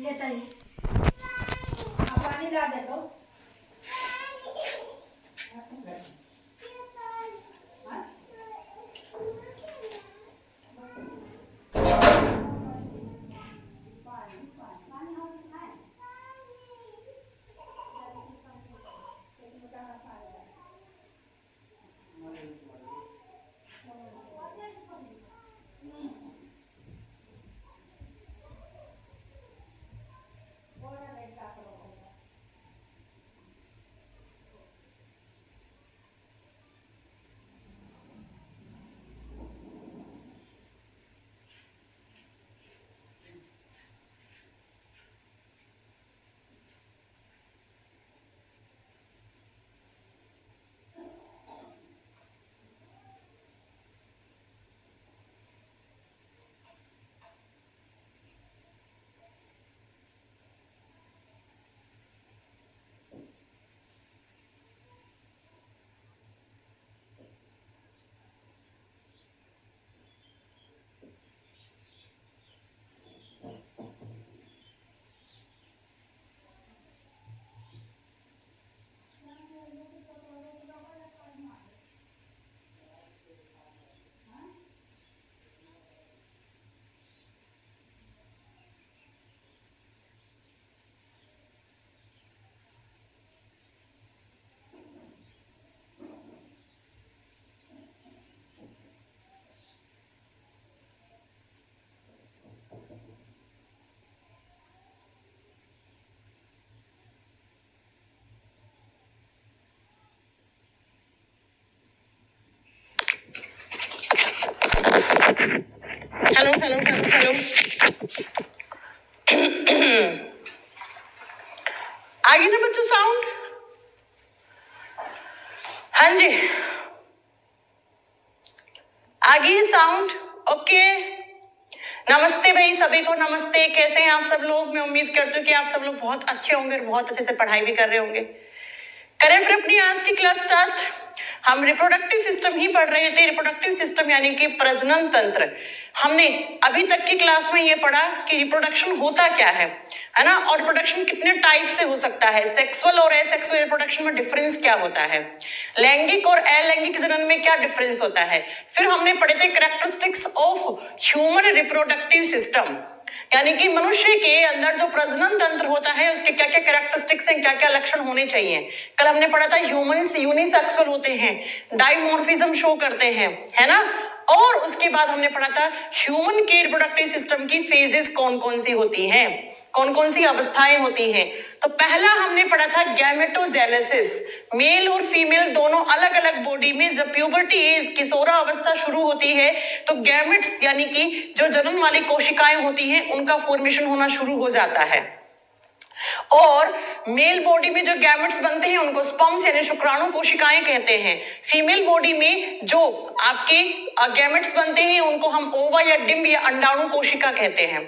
लेता ही पानी ला दे तो हेलो हेलो हेलो हेलो आ गई ना बच्चों साउंड? हाँ जी आ गई साउंड? ओके नमस्ते भाई सभी को, नमस्ते। कैसे हैं आप सब लोग? मैं उम्मीद करती हूँ कि आप सब लोग बहुत अच्छे होंगे और बहुत अच्छे से पढ़ाई भी कर रहे होंगे। करें फिर अपनी आज की क्लास स्टार्ट। हम रिप्रोडक्टिव सिस्टम ही पढ़ रहे थे। रिप्रोडक्टिव सिस्टम यानी कि प्रजनन तंत्र। हमने अभी तक की क्लास में ये पढ़ा कि रिप्रोडक्शन होता क्या है ना, और रिप्रोडक्शन कितने टाइप से हो सकता है, सेक्सुअल और एसेक्सुअल रिप्रोडक्शन में डिफरेंस क्या होता है, लैंगिक और अलैंगिक जनन में क्या डिफरेंस होता है। फिर हमने पढ़े थे characteristics of human reproductive system, यानी कि मनुष्य के अंदर जो प्रजनन तंत्र होता है उसके क्या क्या कैरेक्टरिस्टिक्स हैं, क्या क्या लक्षण होने चाहिए। कल हमने पढ़ा था ह्यूमंस यूनिसेक्सुअल होते हैं, डाइमॉर्फिज्म शो करते हैं, है ना। और उसके बाद हमने पढ़ा था ह्यूमन के रिप्रोडक्टिव सिस्टम की फेजेस कौन कौन सी होती हैं, कौन कौन सी अवस्थाएं होती हैं। तो पहला हमने पढ़ा था गैमेटोजेनेसिस। मेल और फीमेल दोनों अलग अलग बॉडी में जब प्यूबर्टी एज किशोरा अवस्था शुरू होती है तो गैमेट्स यानी कि जो जनन वाली कोशिकाएं होती हैं उनका फॉर्मेशन होना शुरू हो जाता है। और मेल बॉडी में जो गैमेट्स बनते हैं उनको स्पर्म्स यानी शुक्राणु कोशिकाएं कहते हैं। फीमेल बॉडी में जो आपके गैमेट्स बनते हैं उनको हम ओवा या डिंब या अंडाणु कोशिका कहते हैं।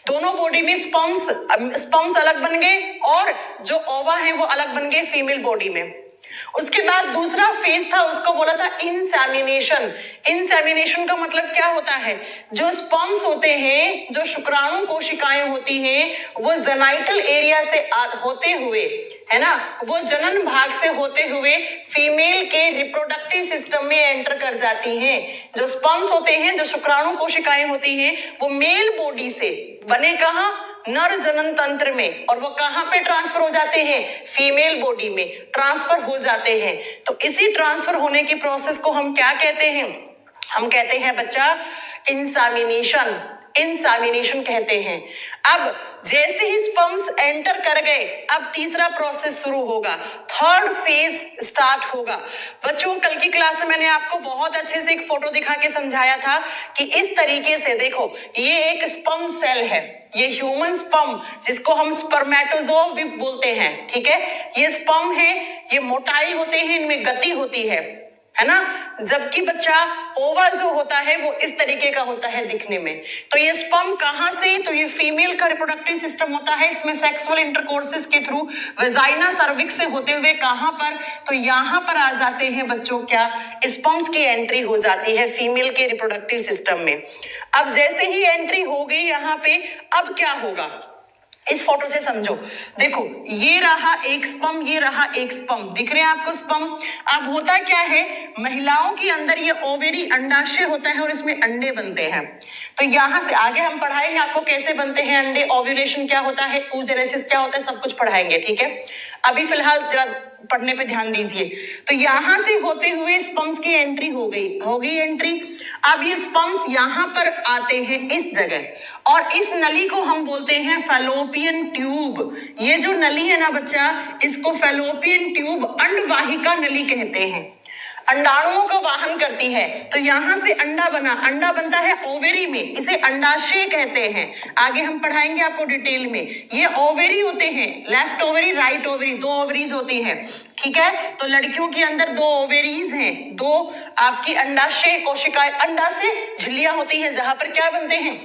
दोनों बॉडी में स्पर्म्स अलग बन गए और जो ओवा है वो अलग बन गए फीमेल बॉडी में। उसके बाद दूसरा फेज था, उसको बोला था इंसेमिनेशन। इंसेमिनेशन का मतलब क्या होता है, जो स्पर्म्स होते हैं, जो शुक्राणु कोशिकाएं होती हैं वो जेनाइटल एरिया से होते हुए, है ना, वो जनन भाग से होते हुए फीमेल के रिप्रोडक्टिव सिस्टम में एंटर कर जाती हैं। जो स्पर्म्स होते हैं, जो शुक्राणु कोशिकाएं होती हैं वो मेल बॉडी से बने कहां, नर जनन तंत्र में, और वो कहां पे ट्रांसफर हो जाते हैं, फीमेल बॉडी में ट्रांसफर हो जाते हैं। तो इसी ट्रांसफर होने की प्रोसेस को हम क्या कहते हैं, हम कहते हैं बच्चा इंसेमिनेशन। इंसेमिनेशन कहते हैं। अब जैसे ही स्पर्म्स एंटर कर गए अब तीसरा प्रोसेस शुरू होगा, थर्ड फेज स्टार्ट होगा। बच्चों कल की क्लास में मैंने आपको बहुत अच्छे से एक फोटो दिखा के समझाया था कि इस तरीके से देखो, ये एक स्पर्म सेल है, ये ह्यूमन स्पर्म जिसको हम स्पर्मेटोजोआ भी बोलते हैं, ठीक है। ये स्पर्म है, ये मोटाइल होते हैं, इनमें गति होती है ना। जबकि बच्चा ओवा जो होता है वो इस तरीके का होता है दिखने में। तो ये स्पर्म कहां से, तो ये फीमेल का रिप्रोडक्टिव सिस्टम होता है, इसमें सेक्सुअल इंटरकोर्सेस के थ्रू वेजाइना सर्विक्स से होते हुए कहां पर, तो यहां पर आ जाते हैं बच्चों, क्या स्पर्म्स की एंट्री हो जाती है फीमेल के रिप्रोडक्टिव सिस्टम में। अब जैसे ही एंट्री हो गई यहां पे, अब क्या होगा, इस फोटो से समझो, देखो ये रहा एक स्पर्म, ये रहा एक स्पर्म, दिख रहे हैं आपको स्पर्म। अब होता क्या है, महिलाओं के अंदर ये ओवेरी अंडाशय होता है और इसमें अंडे बनते हैं। तो यहां से आगे हम पढ़ाएंगे आपको कैसे बनते हैं अंडे, ओव्यूलेशन क्या होता है, oogenesis क्या होता है, सब कुछ पढ़ाएंगे, ठीक है। अभी फिलहाल जरा पढ़ने पे ध्यान दीजिए। तो यहां से होते हुए स्पर्म्स की एंट्री हो गई एंट्री। अब ये स्पर्म्स यहां पर आते हैं इस जगह, और इस नली को हम बोलते हैं फैलोपियन ट्यूब। ये जो नली है ना बच्चा, इसको फैलोपियन ट्यूब अंडवाहिका नली कहते हैं, अंडाणुओं का वाहन करती है। तो यहां से अंडा बना, अंडा बनता है ओवेरी में, इसे अंडाशय कहते हैं। आगे हम पढ़ाएंगे आपको डिटेल में। ये ओवेरी होते हैं, लेफ्ट ओवेरी राइट ओवेरी, दो ओवरीज होती हैं, ठीक है। तो लड़कियों के अंदर दो ओवेरीज हैं, दो आपकी अंडाशय कोशिकाएं, अंडा से झिल्लियां होती हैं जहां पर क्या बनते हैं,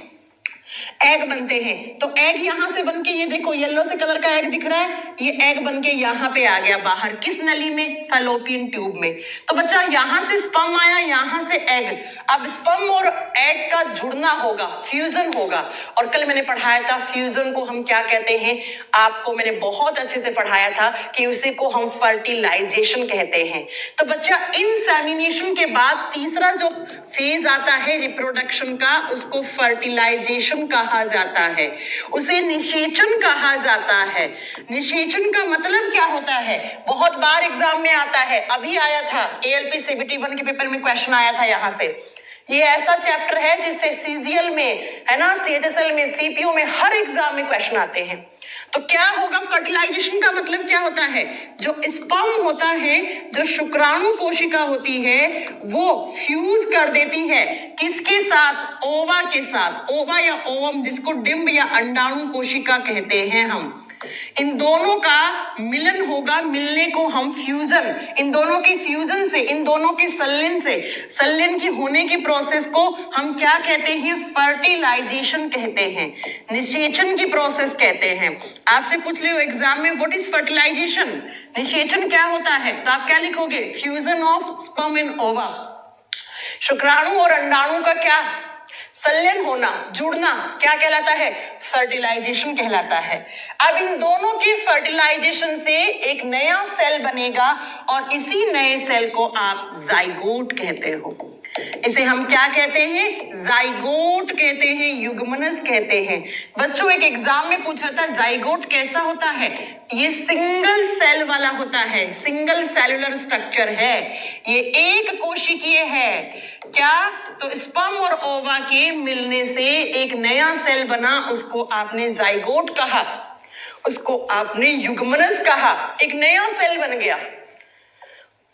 एग बनते हैं। तो एग यहां से बनके, ये देखो येलो से कलर का एग दिख रहा है, ये एग बनके यहां पे आ गया बाहर, किस नली में, फैलोपियन ट्यूब में। तो बच्चा यहां से स्पर्म आया, यहां से एग। अब स्पर्म और एग का जुड़ना होगा, फ्यूजन होगा। और कल मैंने पढ़ाया था फ्यूजन को हम क्या कहते हैं, आपको मैंने बहुत अच्छे से पढ़ाया था कि उसी को हम फर्टिलाइजेशन कहते हैं। तो बच्चा इंसेमिनेशन के बाद तीसरा जो फेज आता है रिप्रोडक्शन का, उसको फर्टिलाइजेशन कहा जाता है, उसे निषेचन कहा जाता है। निषेचन का मतलब क्या होता है, बहुत बार एग्जाम में आता है, अभी आया था ALP CBT 1 के पेपर में क्वेश्चन आया था यहां से। ये ऐसा चैप्टर है जिससे CGL में, है ना, CHSL में, CPO में, हर एग्जाम में क्वेश्चन आते हैं। तो क्या होगा, फर्टिलाइजेशन का मतलब क्या होता है, जो स्पर्म होता है, जो शुक्राणु कोशिका होती है, वो फ्यूज कर देती है किसके साथ, ओवा के साथ, ओवा या ओवम, जिसको डिंब या अंडाणु कोशिका कहते हैं हम। इन दोनों का मिलन होगा, मिलने को हम फ्यूजन, इन दोनों के फ्यूजन से, इन दोनों के संलयन से, संलयन की होने की प्रोसेस को हम क्या कहते हैं, फर्टिलाइजेशन कहते हैं, निषेचन की प्रोसेस कहते हैं। आपसे पूछ लियो एग्जाम में, व्हाट इज फर्टिलाइजेशन, निषेचन क्या होता है, तो आप क्या लिखोगे, फ्यूजन ऑफ स्पर्म एंड ओवा। शुक्राणु और अंडाणु का क्या, संलयन होना, जुड़ना, क्या कहलाता है, फर्टिलाइजेशन कहलाता है। अब इन दोनों की फर्टिलाइजेशन से एक नया सेल बनेगा, और इसी नए सेल को आप जाइगोट कहते हो। इसे हम क्या कहते हैं, जाइगोट कहते हैं, युग्मनज कहते हैं। बच्चों एक एग्जाम में पूछा था जाइगोट कैसा होता है, ये सिंगल सेल वाला होता है, सिंगल सेलुलर स्ट्रक्चर है, ये एक कोशिकीय है। क्या, तो स्पर्म और ओवा के मिलने से एक नया सेल बना, उसको आपने जाइगोट कहा, उसको आपने युग्मनज कहा, एक नया सेल बन गया।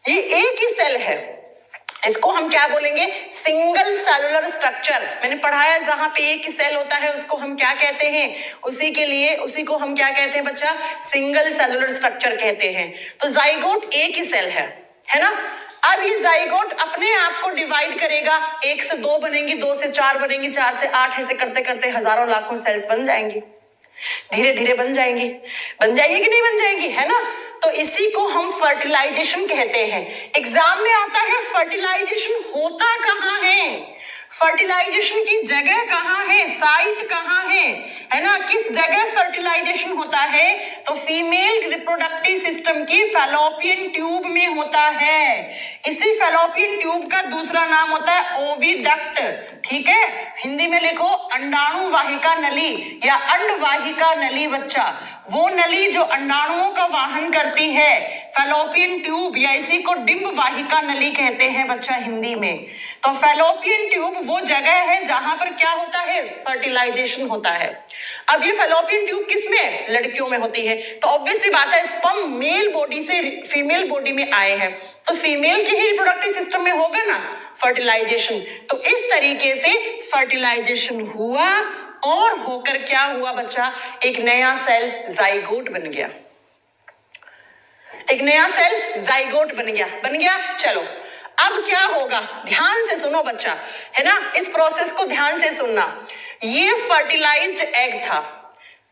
ये एक ही सेल है, इसको हम क्या बोलेंगे, सिंगल सेलुलर स्ट्रक्चर। मैंने पढ़ाया जहां पे एक ही सेल होता है उसको हम क्या कहते हैं, उसी के लिए, उसी को हम क्या कहते हैं बच्चा, सिंगल सेलुलर स्ट्रक्चर कहते हैं। तो जाइगोट एक ही सेल है ना। अब ये जाइगोट अपने आप को डिवाइड करेगा, 1 से 2 बनेंगी, 2 से 4 बनेंगी, 4 से 8, ऐसे करते करते हजारों लाखों सेल्स बन जाएंगी, धीरे धीरे बन जाएंगी कि नहीं बन जाएंगी, है ना। तो इसी को हम फर्टिलाइजेशन कहते हैं। एग्जाम में आता है फर्टिलाइजेशन होता कहाँ है, फर्टिलाइजेशन की जगह कहाँ है, साइट कहाँ है ना, किस जगह फर्टिलाइजेशन होता है, तो फीमेल रिप्रोडक्टिव सिस्टम की फैलोपियन ट्यूब में होता है। इसी फैलोपियन ट्यूब का दूसरा नाम होता है ओविडक्ट, ठीक है। हिंदी में लिखो अंडाणु वाहिका नली या अंडवाहिका नली बच्चा, वो नली जो अंडाणुओं का वाहन करती है, फैलोपियन ट्यूब, या इसी को डिंब वाहिका नली कहते हैं बच्चा हिंदी में। तो फैलोपियन ट्यूब वो जगह है जहां पर क्या होता है, फर्टिलाइजेशन होता है। अब ये फैलोपियन ट्यूब किसमें, लड़कियों में होती है। तो ऑब्वियस सी बात है, स्पर्म मेल बॉडी से फीमेल बॉडी में आए हैं, तो फीमेल के ही रिप्रोडक्टिव सिस्टम में होगा ना फर्टिलाइजेशन। तो इस तरीके से फर्टिलाइजेशन हुआ, और होकर क्या हुआ बच्चा, एक नया सेल जाइगोट बन गया, एक नया सेल जाइगोट बन गया। चलो अब क्या होगा, ध्यान से सुनो बच्चा, है ना, इस प्रोसेस को ध्यान से सुनना। ये फर्टिलाइज्ड एग था,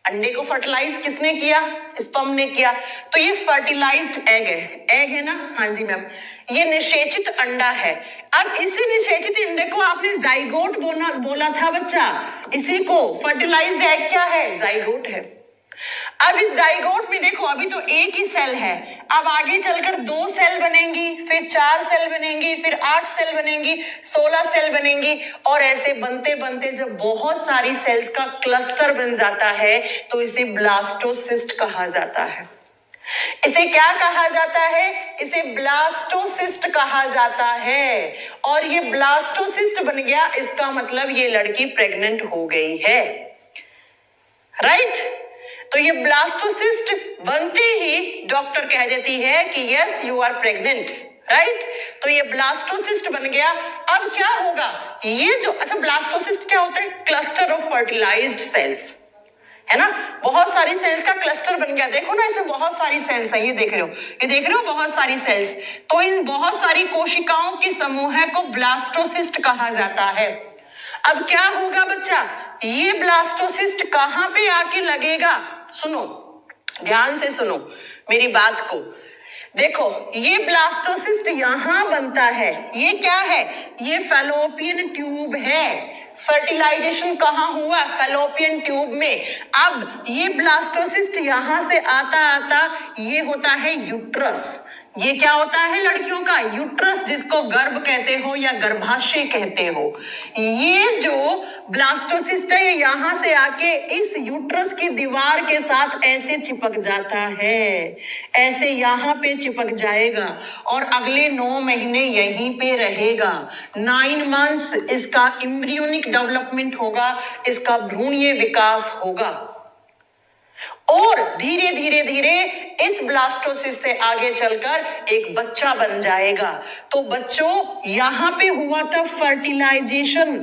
अंडे को फर्टिलाइज किसने किया, स्पर्म ने किया। तो ये फर्टिलाइज्ड एग है ना, हाँ जी मैम। ये निषेचित अंडा है। अब इसी निषेचित अंडे को आपने जाइगोट बोला था बच्चा, इसी को फर्टिलाइज्ड एग क्या है, जाइगोट है। अब इस जाइगोट में देखो अभी तो एक ही सेल है, अब आगे चलकर 2 सेल बनेंगी, फिर 4 सेल बनेंगी, फिर 8 सेल बनेंगी, 16 सेल बनेंगी, और ऐसे बनते बनते जब बहुत सारी सेल्स का क्लस्टर बन जाता है तो इसे ब्लास्टोसिस्ट कहा जाता है। इसे क्या कहा जाता है? इसे ब्लास्टोसिस्ट कहा जाता है। और ये ब्लास्टोसिस्ट बन गया, इसका मतलब ये लड़की प्रेग्नेंट हो गई है, राइट? तो ये ब्लास्टोसिस्ट बनते ही डॉक्टर कह देती है कि yes you are pregnant, right? तो ये ब्लास्टोसिस्ट बन गया। अब क्या होगा? ये जो अच्छा ब्लास्टोसिस्ट क्या होता है? क्लस्टर ऑफ फर्टिलाइज्ड सेल्स, है ना? बहुत सारी सेल्स का क्लस्टर बन गया। देखो ना, इसमें बहुत सारी सेल्स है, ये देख रहे हो, ये देख रहे हो बहुत सारी सेल्स। तो इन बहुत सारी कोशिकाओं के समूह को ब्लास्टोसिस्ट कहा जाता है। अब क्या होगा बच्चा? ये ब्लास्टोसिस्ट कहां पे आके लगेगा? सुनो, ध्यान से सुनो मेरी बात को। देखो, ये ब्लास्टोसिस्ट यहां बनता है। ये क्या है? ये फैलोपियन ट्यूब है। फर्टिलाइजेशन कहां हुआ? फैलोपियन ट्यूब में। अब ये ब्लास्टोसिस्ट यहां से आता आता ये होता है यूट्रस। ये क्या होता है लड़कियों का? यूट्रस, जिसको गर्भ कहते हो या गर्भाशय कहते हो। ये जो ब्लास्टोसिस्ट है, ये यहां से आके इस यूट्रस की दीवार के साथ ऐसे चिपक जाता है, ऐसे यहां पे चिपक जाएगा और अगले 9 महीने यहीं पे रहेगा। 9 मंथ्स इसका एम्ब्रियोनिक डेवलपमेंट होगा, इसका भ्रूणीय विकास होगा और धीरे धीरे धीरे इस ब्लास्टोसिस्ट से आगे चलकर एक बच्चा बन जाएगा। तो बच्चों, यहां पे हुआ था फर्टिलाइजेशन।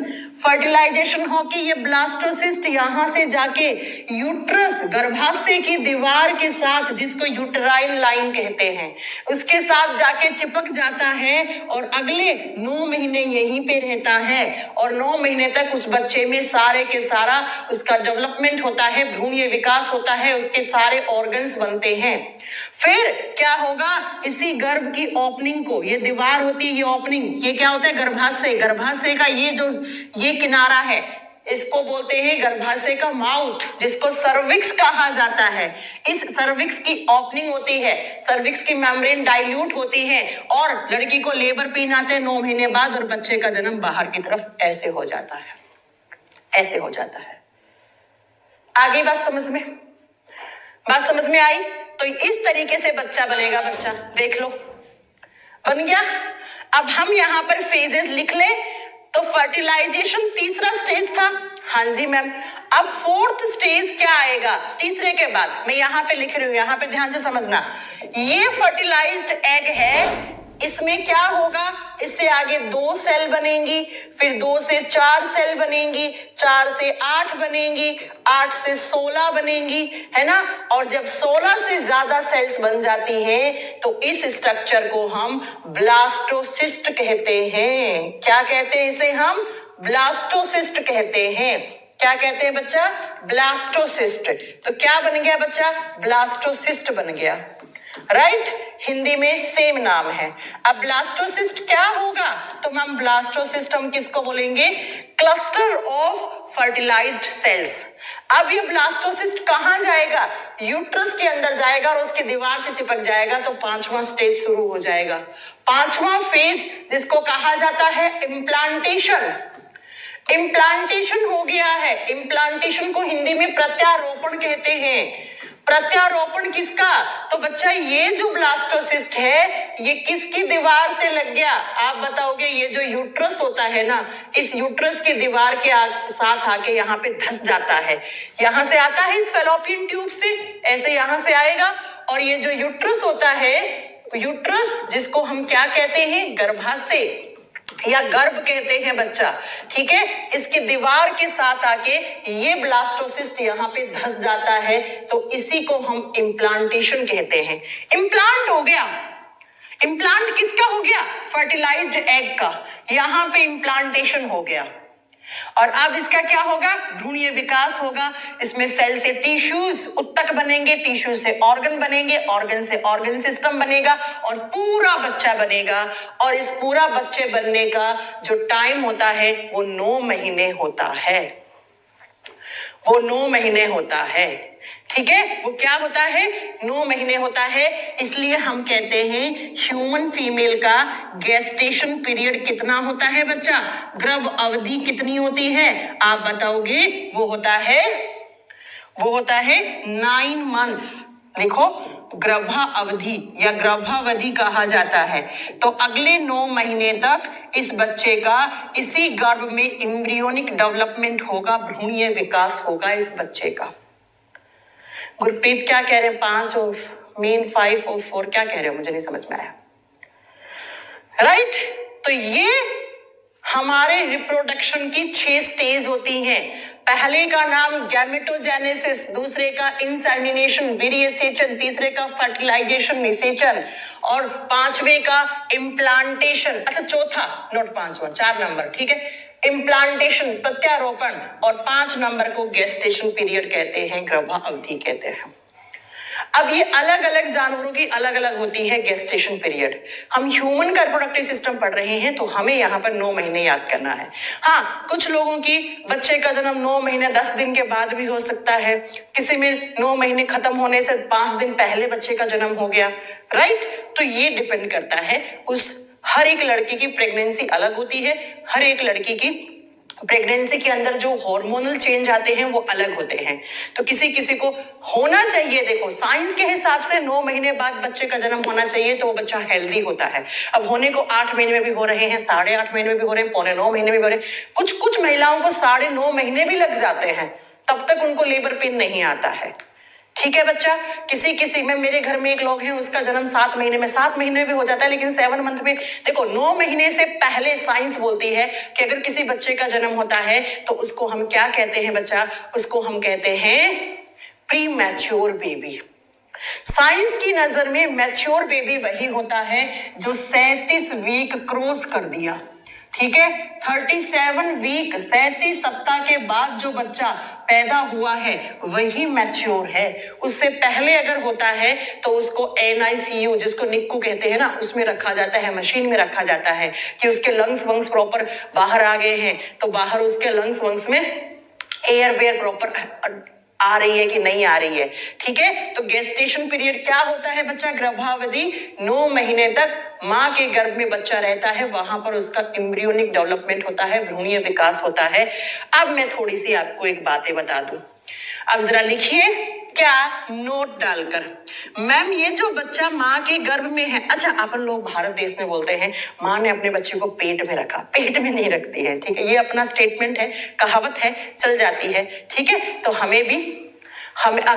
फर्टिलाइजेशन हो कि ये ब्लास्टोसिस्ट यहां से जाके यूट्रस, गर्भाशय की दीवार के साथ, जिसको यूटेराइन लाइन कहते हैं, उसके साथ जाके चिपक जाता है और अगले 9 महीने यहीं पे रहता है और 9 महीने तक उस बच्चे में सारे के सारा उसका डेवलपमेंट होता है, भ्रूणीय विकास होता है, उसके सारे ऑर्गन्स बनते हैं। फिर क्या होगा? इसी गर्भ की ओपनिंग को, ये दीवार होती है, ये ओपनिंग, ये क्या होता है? गर्भाशय। गर्भाशय का ये जो ये किनारा है, इसको बोलते हैं गर्भाशय का माउथ, जिसको सर्विक्स कहा जाता है। इस सर्विक्स की ओपनिंग होती है, सर्विक्स की मेम्ब्रेन डाइल्यूट होती है और लड़की को लेबर पेन आते हैं 9 महीने बाद और बच्चे का जन्म बाहर की तरफ ऐसे हो जाता है, ऐसे हो जाता है। आगे बात समझ में? बात समझ में आई? तो इस तरीके से बच्चा बनेगा। बच्चा देख लो, बन गया। अब हम यहाँ पर फेजेस लिख ले। तो फर्टिलाइजेशन तीसरा स्टेज था। हाँ जी मैम। अब 4th स्टेज क्या आएगा तीसरे के बाद? मैं यहाँ पे लिख रही हूँ, यहाँ पे ध्यान से समझना। ये फर्टिलाइज्ड एग है, इसमें क्या होगा? इससे आगे 2 सेल बनेंगी, फिर 2 से 4 सेल बनेंगी, 4 से 8 बनेंगी, 8 से 16 बनेंगी, है ना? और जब 16 से ज्यादा सेल्स बन जाती हैं तो इस स्ट्रक्चर को हम ब्लास्टोसिस्ट कहते हैं। क्या कहते हैं इसे? हम ब्लास्टोसिस्ट कहते हैं। क्या कहते हैं बच्चा? ब्लास्टोसिस्ट। तो क्या बन गया बच्चा? ब्लास्टोसिस्ट बन गया, राइट? हिंदी में सेम नाम है। अब ब्लास्टोसिस्ट क्या होगा? तो मैम ब्लास्टोसिस्ट हम किसको बोलेंगे? Cluster of fertilised cells. अब ये ब्लास्टोसिस्ट कहां जाएगा? यूट्रस के अंदर जाएगा और उसकी दीवार से चिपक जाएगा। तो 5वां स्टेज शुरू हो जाएगा, 5वां फेज, जिसको कहा जाता है इम्प्लांटेशन। इम्प्लांटेशन हो गया है। इम्प्लांटेशन को हिंदी में प्रत्यारोपण कहते हैं। प्रत्यारोपण किसका? तो बच्चा, ये जो ब्लास्टोसिस्ट है ये किसकी दीवार से लग गया? आप बताओगे। ये जो यूट्रस होता है ना, इस यूट्रस की दीवार के साथ आके यहाँ पे धस जाता है। यहाँ से आता है इस फैलोपियन ट्यूब से, ऐसे यहाँ से आएगा और ये जो यूट्रस होता है, यूट्रस जिसको हम क्या कहते हैं? गर्भाशय या गर्भ कहते हैं बच्चा, ठीक है? इसकी दीवार के साथ आके ये ब्लास्टोसिस्ट यहाँ पे धस जाता है, तो इसी को हम इम्प्लांटेशन कहते हैं। इम्प्लांट हो गया। इम्प्लांट किसका हो गया? फर्टिलाइज्ड एग का। यहाँ पे इम्प्लांटेशन हो गया और अब इसका क्या होगा? भ्रूणीय विकास होगा। इसमें सेल से टिश्यूज, उत्तक बनेंगे, टिश्यू से ऑर्गन बनेंगे, ऑर्गन से ऑर्गन सिस्टम बनेगा और पूरा बच्चा बनेगा। और इस पूरा बच्चे बनने का जो टाइम होता है वो 9 महीने होता है, वो 9 महीने होता है। ठीक है, वो क्या होता है, 9 महीने होता है। इसलिए हम कहते हैं ह्यूमन फीमेल का गेस्टेशन पीरियड कितना होता है बच्चा, गर्भ अवधि कितनी होती है, आप बताओगे, वो होता है 9 मंथ्स। देखो, गर्भा अवधि या गर्भावधि कहा जाता है। तो अगले 9 महीने तक इस बच्चे का इसी गर्भ में एम्ब्रियोनिक डेवलपमेंट होगा, भ्रूणीय विकास होगा इस बच्चे का। गुरप्रीत क्या कह रहे हैं, 5 और मेन 5 और 4 क्या कह रहे हो, मुझे नहीं समझ में आया। राइट, तो ये हमारे रिप्रोडक्शन की 6 स्टेज होती हैं। पहले का नाम गैमेटोजेनेसिस, दूसरे का इंसेमिनेशन वीर्यसेचन, तीसरे का फर्टिलाइजेशन निषेचन, और 5वें का इम्प्लांटेशन, अच्छा चौथा, नोट 5वां, 4 नंबर, ठीक है, इम्प्लांटेशन प्रत्यारोपण, और 5 नंबर को गेस्टेशन पीरियड कहते हैं, गर्भा अवधि कहते हैं। अब ये अलग अलग जानवरों की अलग अलग होती है गेस्टेशन पीरियड। हम ह्यूमन का रिप्रोडक्टिव सिस्टम पढ़ रहे हैं तो हमें यहाँ पर 9 महीने याद करना है। हाँ, कुछ लोगों की बच्चे का जन्म 9 महीने 10 दिन के बाद भी हो सकता है, किसी में 9 महीने खत्म होने से 5 दिन पहले बच्चे का जन्म हो गया। राइट, तो ये डिपेंड करता है उस, हर एक लड़की की प्रेगनेंसी अलग होती है, हर एक लड़की की प्रेगनेंसी के अंदर जो हार्मोनल चेंज आते हैं वो अलग होते हैं। तो किसी किसी को होना चाहिए, देखो साइंस के हिसाब से 9 महीने बाद बच्चे का जन्म होना चाहिए तो वो बच्चा हेल्दी होता है। अब होने को 8 महीने में भी हो रहे हैं, 8.5 महीने में भी हो रहे हैं, 8.25 महीने में भी हो रहे हैं, कुछ महिलाओं को 9.5 महीने भी लग जाते हैं, तब तक उनको लेबर पेन नहीं आता है। ठीक है बच्चा, किसी में, मेरे घर में एक लोग हैं, उसका जन्म 7 महीने में भी हो जाता है, लेकिन 7 मंथ में, देखो 9 महीने से पहले साइंस बोलती है कि अगर किसी बच्चे का जन्म होता है तो उसको हम क्या कहते हैं बच्चा, उसको हम कहते हैं प्री मैच्योर बेबी। साइंस की नजर में मैच्योर बेबी वही होता है जो 37 वीक क्रॉस कर दिया। ठीक है, 37 वीक, 37 सप्ताह के बाद जो बच्चा पैदा हुआ है वही मैच्योर है। उससे पहले अगर होता है तो उसको NICU, जिसको निक्कू कहते हैं ना, उसमें रखा जाता है, मशीन में रखा जाता है कि उसके लंग्स वंग्स प्रॉपर बाहर आ गए हैं, तो बाहर उसके लंग्स वंग्स में एयर वेयर प्रॉपर आ रही है कि नहीं आ रही है। ठीक है, तो गेस्टेशन पीरियड क्या होता है बच्चा, गर्भावधि 9 महीने तक मां के गर्भ में बच्चा रहता है, वहां पर उसका एम्ब्रियोनिक डेवलपमेंट होता है, भ्रूणीय विकास होता है। अब मैं थोड़ी सी आपको एक बातें बता दूं, अब जरा लिखिए, क्या, नोट डालकर, मैम ये जो बच्चा माँ के गर्भ में है, अच्छा अपन लोग भारत देश में बोलते हैं माँ ने अपने बच्चे को पेट में रखा, पेट में नहीं रखती है। ठीक है, ये अपना स्टेटमेंट है, कहावत है, चल जाती है। ठीक है, तो हमें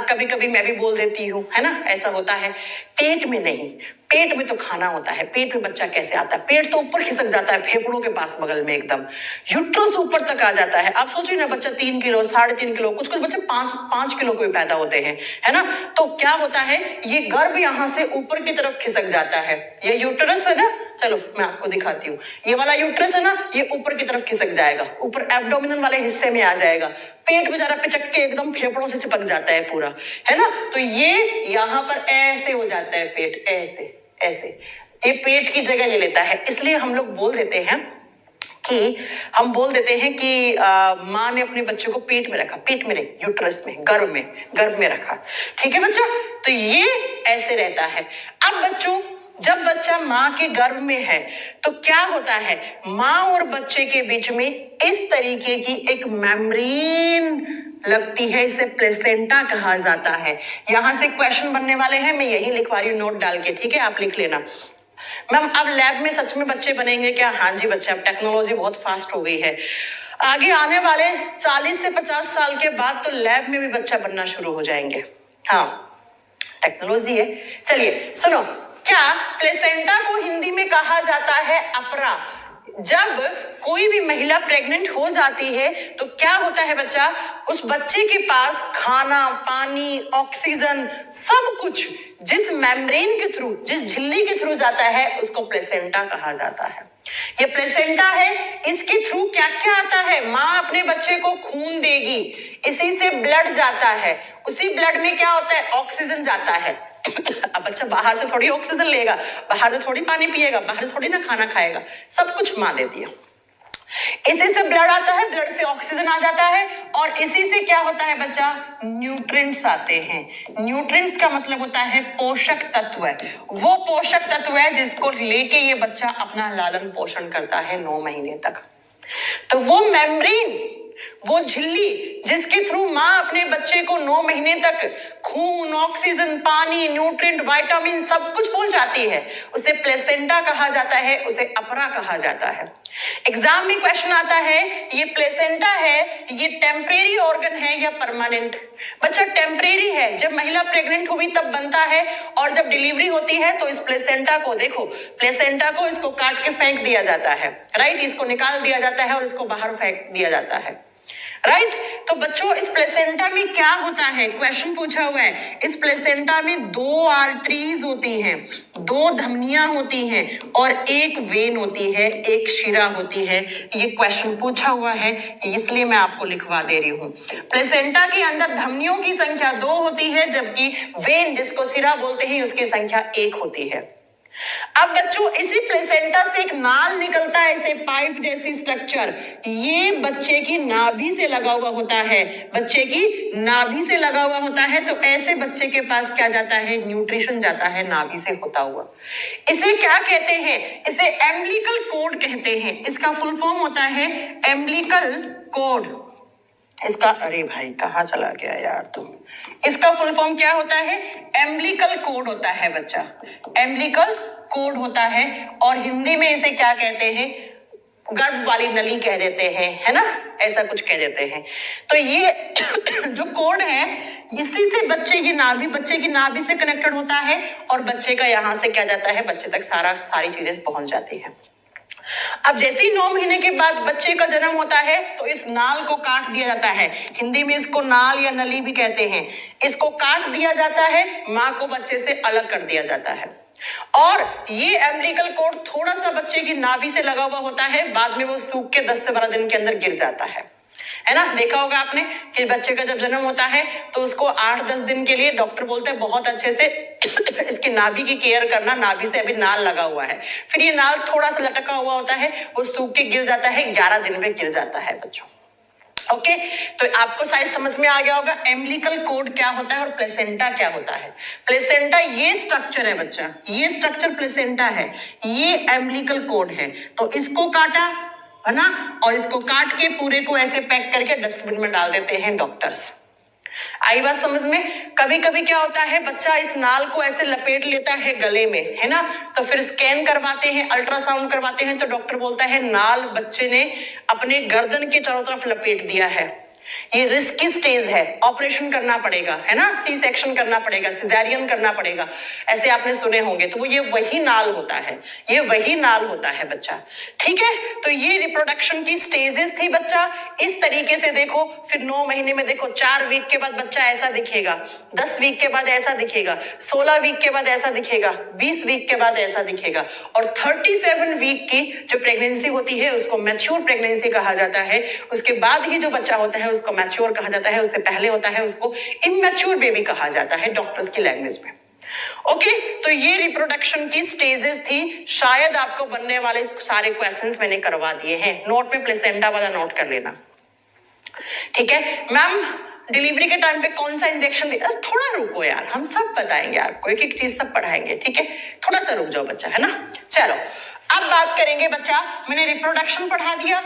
कभी कभी मैं भी बोल देती हूँ, है ना, ऐसा होता है, पेट में नहीं, पेट में तो खाना होता है, पेट में बच्चा कैसे आता है, पेट तो ऊपर खिसक जाता है, फेफड़ों के पास बगल में एकदम, यूट्रस ऊपर तक आ जाता है। आप सोचिए ना, बच्चा 3 किलो, 3.5 किलो, कुछ बच्चे 5 किलो के पैदा होते हैं, है ना, तो क्या होता है, ये गर्भ यहाँ से ऊपर की तरफ खिसक जाता है, ये यूट्रस है ना, चलो मैं आपको दिखाती हूँ, ये वाला यूट्रस है ना, ये ऊपर की तरफ खिसक जाएगा, ऊपर एब्डोमिनल वाले हिस्से में आ जाएगा, पेट बेचारा पिचक के एकदम फेफड़ों से चिपक जाता है पूरा, है ना, तो ये यहाँ पर ऐसे हो जाता है, पेट ऐसे ऐसे, ये पेट की जगह ले लेता है। इसलिए हम लोग बोल देते हैं कि माँ ने अपने बच्चे को पेट में रखा, पेट में नहीं, यूट्रस में, गर्भ में रखा। ठीक है बच्चा, तो ये ऐसे रहता है। अब बच्चों, जब बच्चा माँ के गर्भ में है तो क्या होता है, माँ और बच्चे के बीच में इस तरीके की एक मेम्ब्रेन लगती है, इसे प्लेसेंटा कहा जाता है। यहां से क्वेश्चन बनने वाले हैं, मैं यही लिखवा रही हूँ नोट डाल के, ठीक है, आप लिख लेना। मैम अब लैब में सच में बच्चे बनेंगे क्या? हाँ जी बच्चे, अब टेक्नोलॉजी बहुत फास्ट हो गई है, आगे आने वाले 40 से 50 साल के बाद तो लैब में भी बच्चा बनना शुरू हो जाएंगे। हाँ, टेक्नोलॉजी है। चलिए सुनो, क्या प्लेसेंटा को हिंदी में कहा जाता है अपरा। जब कोई भी महिला प्रेग्नेंट हो जाती है तो क्या होता है बच्चा, उस बच्चे के पास खाना, पानी, ऑक्सीजन, सब कुछ जिस मेम्ब्रेन के थ्रू, जिस झिल्ली के थ्रू जाता है उसको प्लेसेंटा कहा जाता है। ये प्लेसेंटा है, इसके थ्रू क्या क्या आता है, माँ अपने बच्चे को खून देगी, इसी से ब्लड जाता है, उसी ब्लड में क्या होता है, ऑक्सीजन जाता है। अब बच्चा बाहर से थोड़ी ऑक्सीजन लेगा, बाहर से थोड़ी पानी पिएगा, बाहर से थोड़ी ना खाना खाएगा, सब कुछ माँ देती है। इसी से ब्लड आता है, ब्लड से ऑक्सीजन आ जाता है और इसी से क्या होता है बच्चा, न्यूट्रिएंट्स आते हैं। न्यूट्रिएंट्स का मतलब होता है पोषक तत्व। वो पोषक तत्व है जिसको लेके ये बच्चा अपना लालन पोषण करता है 9 महीने तक। तो वो मेम्ब्रेन, वो झिल्ली जिसके थ्रू माँ अपने बच्चे को 9 महीने तक खून, ऑक्सीजन, पानी, न्यूट्रिएंट, विटामिन सब कुछ पहुंचाती है, उसे प्लेसेंटा कहा जाता है, उसे अपरा कहा जाता है। एग्जाम में क्वेश्चन आता है ये प्लेसेंटा है, ये टेम्परेरी ऑर्गन है या परमानेंट? बच्चा टेम्परेरी है, जब महिला प्रेग्नेंट हुई तब बनता है और जब डिलीवरी होती है तो इस प्लेसेंटा को देखो, प्लेसेंटा को इसको काट के फेंक दिया जाता है, राइट, इसको निकाल दिया जाता है और इसको बाहर फेंक दिया जाता है, राइट। तो बच्चों इस प्लेसेंटा में क्या होता है, क्वेश्चन पूछा हुआ है, इस प्लेसेंटा में 2 आर्टरीज होती हैं, 2 धमनियां होती हैं और 1 वेन होती है, 1 शिरा होती है। ये क्वेश्चन पूछा हुआ है इसलिए मैं आपको लिखवा दे रही हूं। प्लेसेंटा के अंदर धमनियों की संख्या 2 होती है जबकि वेन जिसको शिरा बोलते हैं उसकी संख्या 1 होती है। अब बच्चों इसी प्लेसेंटा से एक नाल निकलता है, ऐसे पाइप जैसी स्ट्रक्चर, ये बच्चे की नाभि से लगा हुआ होता है, बच्चे की नाभि से लगा हुआ होता है। तो ऐसे बच्चे के पास क्या जाता है, न्यूट्रिशन जाता है नाभि से होता हुआ। इसे क्या कहते हैं, इसे एम्बिलिकल कोड कहते हैं। इसका फुल फॉर्म होता है एम्बिलिकल कोड। इसका, अरे भाई कहाँ चला गया यार तुम, इसका फुल फॉर्म क्या होता है, एम्बिलिकल कोड होता है बच्चा, एम्बिलिकल कोड होता है। और हिंदी में इसे क्या कहते हैं, गर्भ वाली नली कह देते हैं, है ना, ऐसा कुछ कह देते हैं। तो ये जो कोड है इसी से बच्चे की नाभि से कनेक्टेड होता है और बच्चे का यहाँ से क्या जाता है, बच्चे तक सारी चीजें पहुंच जाती है। अब जैसे ही 9 महीने के बाद बच्चे का जन्म होता है तो इस नाल को काट दिया जाता है, हिंदी में इसको नाल या नली भी कहते हैं। इसको काट दिया जाता है, माँ को बच्चे से अलग कर दिया जाता है और ये एम्बिलिकल कोड थोड़ा सा बच्चे की नाभि से लगा हुआ होता है, बाद में वो सूख के 10 से 12 दिन के अंदर गिर जाता है ना। देखा होगा आपने कि बच्चे का जब जन्म होता है तो उसको 8-10 दिन के लिए डॉक्टर बोलते हैं बहुत अच्छे से इसकी नाभि की केयर करना, नाभि से अभी नाल लगा हुआ है, फिर ये नाल थोड़ा सा लटका हुआ होता है, वो सूख के गिर जाता है, 11 दिन में गिर जाता है बच्चों। ओके, तो आपको शायद समझ में आ गया होगा एम्बिलिकल कोड क्या होता है और प्लेसेंटा क्या होता है। प्लेसेंटा ये स्ट्रक्चर है बच्चा, ये स्ट्रक्चर प्लेसेंटा है, ये एम्बिलिकल कोड है। तो इसको काटा है ना, और इसको काट के पूरे को ऐसे पैक करके डस्टबिन में डाल देते हैं डॉक्टर्स। आई बात समझ में। कभी कभी क्या होता है, बच्चा इस नाल को ऐसे लपेट लेता है गले में, है ना, तो फिर स्कैन करवाते हैं, अल्ट्रासाउंड करवाते हैं, तो डॉक्टर बोलता है नाल बच्चे ने अपने गर्दन के चारों तरफ लपेट दिया है, ये रिस्की स्टेज है, ऑपरेशन करना पड़ेगा, है ना, सी सेक्शन करना पड़ेगा, सिजेरियन करना पड़ेगा, ऐसे आपने सुने होंगे। तो वो ये वही नाल होता है, ये वही नाल होता है बच्चा, ठीक है। तो ये रिप्रोडक्शन की स्टेजेस थी बच्चा। इस तरीके से देखो, फिर 9 महीने में देखो 4 वीक के बाद बच्चा ऐसा दिखेगा, 10 वीक के बाद ऐसा दिखेगा, 16 वीक के बाद ऐसा दिखेगा, 20 वीक के बाद ऐसा दिखेगा और 37 वीक की जो प्रेगनेंसी होती है उसको मैच्योर प्रेगनेंसी कहा जाता है। उसके बाद ही जो बच्चा होता है उसको मैच्योर कहा जाता है, उससे पहले होता है उसको इमैच्योर बेबी कहा जाता है डॉक्टर्स की लैंग्वेज में। ओके, तो ये रिप्रोडक्शन की स्टेजेस थी। शायद आपको बनने वाले सारे क्वेश्चंस मैंने करवा दिए हैं, नोट में प्लेसेंटा वाला नोट कर लेना, ठीक है। मैम डिलीवरी के टाइम पे कौन सा इंजेक्शन दे, थोड़ा रुको यार, हम सब बताएंगे आपको, एक एक चीज सब पढ़ाएंगे, ठीक है, थोड़ा सा रुक जाओ बच्चा, है ना। चलो अब बात करेंगे बच्चा, मैंने रिप्रोडक्शन पढ़ा दिया,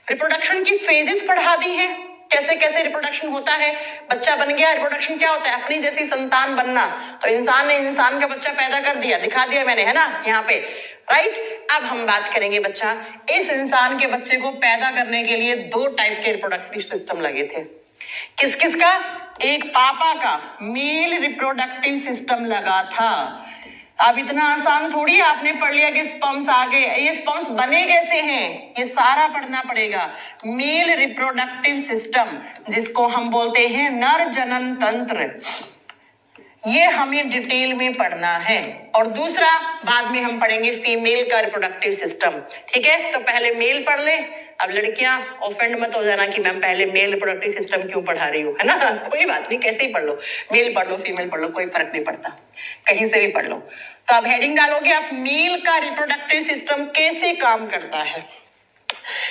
रिप्रोडक्शन की फेजेस पढ़ा दी है, कैसे कैसे रिप्रोडक्शन होता है, बच्चा बन गया, रिप्रोडक्शन क्या होता है, अपनी जैसी संतान बनना। तो इंसान ने इंसान का बच्चा पैदा कर दिया, दिखा दिया मैंने, है ना, यहाँ पे, राइट। अब हम बात करेंगे बच्चा, इस इंसान के बच्चे को पैदा करने के लिए 2 टाइप के रिप्रोडक्टिव सिस्टम लगे थे। किस किस का, एक पापा का मेल रिप्रोडक्टिव सिस्टम लगा था। अब इतना आसान थोड़ी आपने पढ़ लिया कि स्पर्म्स आ गए, ये स्पर्म्स बने कैसे हैं, ये सारा पढ़ना पड़ेगा। मेल रिप्रोडक्टिव सिस्टम जिसको हम बोलते हैं नर जनन तंत्र, ये हमें डिटेल में पढ़ना है। और दूसरा बाद में हम पढ़ेंगे फीमेल का रिप्रोडक्टिव सिस्टम, ठीक है। तो पहले मेल पढ़ ले। अब लड़कियां ऑफेंड मत हो जाना कि मैम पहले मेल रिप्रोडक्टिव सिस्टम क्यों पढ़ा रही हूँ, है ना, कोई बात नहीं, कैसे ही पढ़ लो, मेल पढ़ लो फीमेल पढ़ लो, कोई फर्क नहीं पड़ता, कहीं से भी पढ़ लो। तो अब हेडिंग डालोगे आप, मेल का रिप्रोडक्टिव सिस्टम कैसे काम करता है।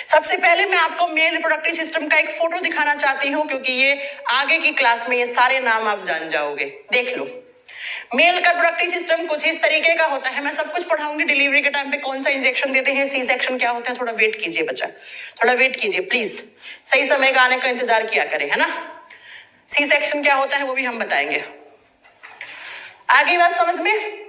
सबसे पहले मैं आपको मेल रिप्रोडक्टिव सिस्टम का एक फोटो दिखाना चाहती हूँ, क्योंकि ये आगे की क्लास में ये सारे नाम आप जान जाओगे। देख लो, मेल का रिप्रोडक्टिव सिस्टम कुछ इस तरीके का होता है। मैं सब कुछ पढ़ाऊंगी, डिलीवरी के टाइम पे कौन सा इंजेक्शन देते हैं, सी सेक्शन क्या होता है, थोड़ा वेट कीजिए बच्चा, थोड़ा वेट कीजिए प्लीज, सही समय का आने का इंतजार किया करें, है ना। सी सेक्शन क्या होता है वो भी हम बताएंगे। आगे बात समझ में,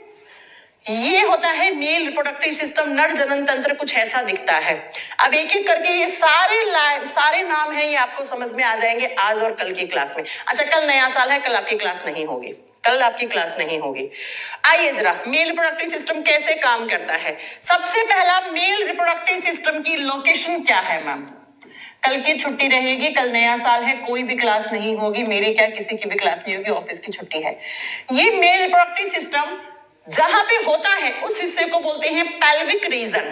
ये होता है मेल रिप्रोडक्टिव सिस्टम, नर जनन तंत्र कुछ ऐसा दिखता है। अब एक एक करके ये सारे नाम हैं, ये आपको समझ में आ जाएंगे आज और कल की क्लास में। अच्छा, कल नया साल है, कल आपकी क्लास नहीं होगी, कल आपकी क्लास नहीं होगी। आइए जरा, मेल रिप्रोडक्टिव सिस्टम कैसे काम करता है। सबसे पहला, मेल रिप्रोडक्टिव सिस्टम की लोकेशन क्या है मैम। कल की छुट्टी रहेगी, कल नया साल है, कोई भी क्लास नहीं होगी, मेरी क्या किसी की भी क्लास नहीं होगी, ऑफिस की छुट्टी है। ये मेल रिप्रोडक्टिव सिस्टम जहां पे होता है उस हिस्से को बोलते हैं पेल्विक रीजन।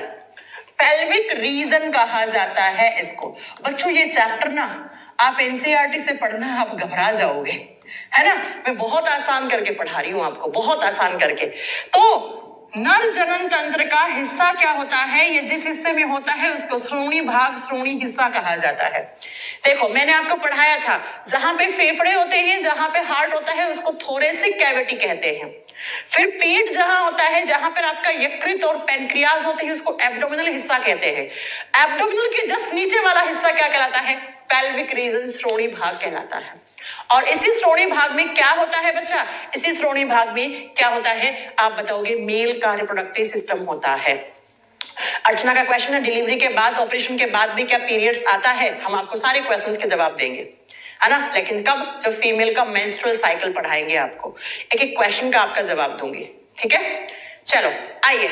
पेल्विक रीजन कहा जाता है इसको। बच्चों ये चैप्टर ना आप एनसीईआरटी से पढ़ना, आप घबरा जाओगे, है ना। मैं बहुत आसान करके पढ़ा रही हूं आपको, बहुत आसान करके। तो नर जनन तंत्र का हिस्सा क्या होता है, ये जिस हिस्से में होता है उसको श्रोणी भाग, श्रोणी हिस्सा कहा जाता है। देखो मैंने आपको पढ़ाया था, जहां पे फेफड़े होते हैं, जहां पे हार्ट होता है उसको थोरेसिक कैविटी कहते हैं। फिर पेट जहां होता है, जहां पर आपका यकृत और पेनक्रियाज होते हैं, उसको एब्डोमिनल हिस्सा कहते हैं। एब्डोमिनल के जस्ट नीचे वाला हिस्सा क्या कहलाता है, पेल्विक रीजन, श्रोणी भाग कहलाता है। और इसी श्रोणी भाग में क्या होता है बच्चा, इसी श्रोणी भाग में क्या होता है आप बताओगे, मेल का रिप्रोडक्टिव सिस्टम होता है। अर्चना का क्वेश्चन है, डिलीवरी के बाद, ऑपरेशन के बाद भी क्या पीरियड्स आता है। हम आपको सारे क्वेश्चंस के जवाब देंगे, है ना, लेकिन कब, जब फीमेल का मेंस्ट्रुअल साइकिल पढ़ाएंगे आपको, एक एक क्वेश्चन का आपका जवाब दूंगी, ठीक है। चलो आइए,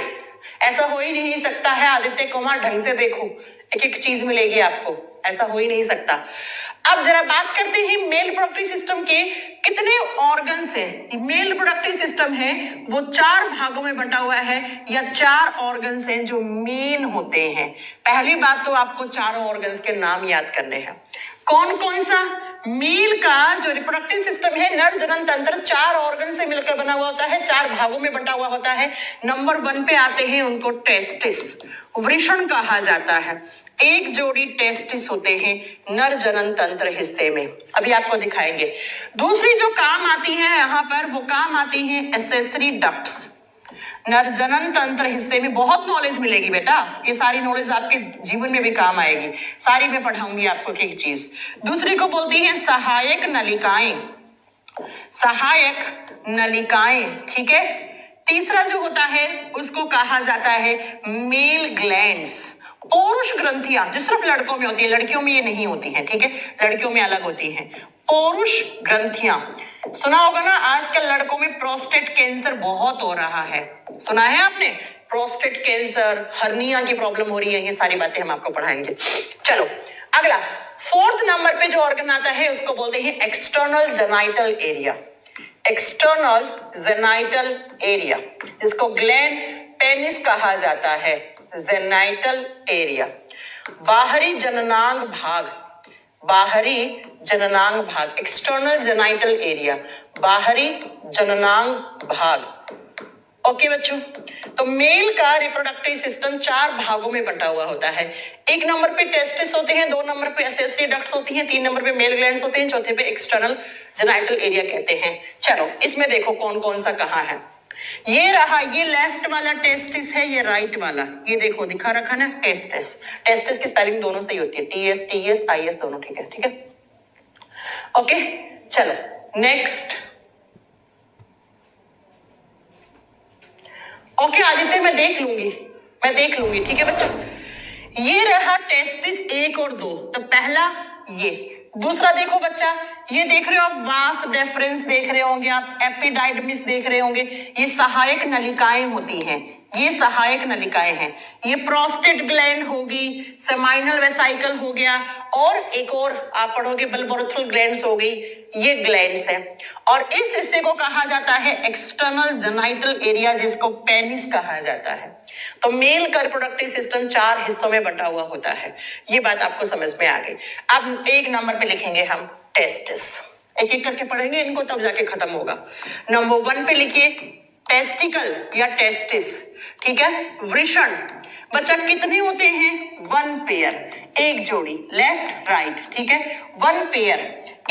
ऐसा हो ही नहीं सकता है आदित्य कुमार, ढंग से देखो, एक एक चीज मिलेगी आपको, ऐसा हो ही नहीं सकता। अब जरा बात करते हैं मेल रिप्रोडक्टिव सिस्टम के कितने ऑर्गन्स हैं। मेल रिप्रोडक्टिव सिस्टम है वो 4 भागों में बंटा हुआ है, या 4 ऑर्गन्स हैं जो मेन होते हैं। पहली बात तो आपको चारों ऑर्गन्स के नाम याद करने हैं। कौन कौन सा, मेल का जो रिप्रोडक्टिव सिस्टम है, नर जनन तंत्र 4 ऑर्गन से मिलकर बना हुआ होता है, 4 भागों में बंटा हुआ होता है। नंबर 1 पे आते हैं, उनको टेस्टिस, वृषण कहा जाता है। एक जोड़ी टेस्टिस होते हैं नर जनन तंत्र हिस्से में, अभी आपको दिखाएंगे। दूसरी जो काम आती है यहाँ पर, वो काम आती है एक्सेसरी डक्ट्स। नर जनन तंत्र हिस्से में बहुत नॉलेज मिलेगी बेटा, ये सारी नॉलेज आपके जीवन में भी काम आएगी, सारी मैं पढ़ाऊंगी आपको एक चीज। दूसरी को बोलती है सहायक नलिकाएं, सहायक नलिकाएं, ठीक है। तीसरा जो होता है उसको कहा जाता है मेल ग्लैंड्स, पौरुष ग्रंथियां, जो सिर्फ लड़कों में होती है, लड़कियों में ये नहीं होती है, ठीक है, लड़कियों में अलग होती है। पौरुष ग्रंथियां सुना होगा ना, आजकल लड़कों में प्रोस्टेट कैंसर बहुत हो रहा है, सुना है आपने, प्रोस्टेट कैंसर, हर्निया की प्रॉब्लम हो रही है, ये सारी बातें हम आपको पढ़ाएंगे। चलो अगला, 4th नंबर पे जो ऑर्गन आता है उसको बोलते हैं external genital area. External genital area, जिसको ग्लैंड पेनिस कहा जाता है, जेनाइटल एरिया। बाहरी जननांग भाग, बाहरी जननांग भाग, एक्सटर्नल जेनाइटल एरिया, बाहरी जननांग भाग। ओके बच्चों, तो मेल का रिप्रोडक्टिव सिस्टम 4 भागों में बंटा हुआ होता है। 1 नंबर पे टेस्टिस होते हैं, 2 नंबर पे एक्सेसरी डक्ट्स होती हैं, 3 नंबर पे मेल ग्लैंड्स होते हैं, चौथे पे एक्सटर्नल जेनाइटल एरिया कहते हैं। चलो इसमें देखो कौन कौन सा कहाँ है। ये रहा, ये लेफ्ट वाला टेस्टिस है, ये राइट वाला, ये देखो दिखा रखा ना टेस्टिस। टेस्टिस की स्पेलिंग दोनों सही होती है, TS TS IS दोनों, ठीक है, ठीक है। ओके चलो नेक्स्ट। ओके आदित्य मैं देख लूंगी, ठीक है बच्चों। ये रहा टेस्टिस 1 और 2, तो पहला ये। दूसरा देखो बच्चा, ये देख रहे हो आप, वास डेफरेंस देख रहे होंगे आप, एपिडाइडमिस देख रहे होंगे, ये सहायक नलिकाएं होती हैं, ये सहायक नलिकाएं हैं। ये प्रोस्टेट ग्लैंड होगी, सेमाइनल वेसाइकल हो गया, और एक और आप पढ़ोगे बल्बोरेथ्रल ग्लैंड्स हो गई, ये ग्लैंड्स हैं। और इस हिस्से को कहा जाता है एक्सटर्नल जेनाइटल एरिया, जिसको पेनिस कहा जाता है। तो मेल का रिप्रोडक्टिव सिस्टम 4 हिस्सों में बंटा हुआ होता है, ये बात आपको समझ में आ गई। अब 1 नंबर पे लिखेंगे हम टेस्टिस, एक एक करके पढ़ेंगे इनको, तब जाके खत्म होगा। नंबर 1 पे लिखिए टेस्टिकल या टेस्टिस, ठीक है। वृषण, बच्चा कितने होते हैं? 1 पेयर, एक जोड़ी, लेफ्ट राइट, ठीक है, 1 पेयर,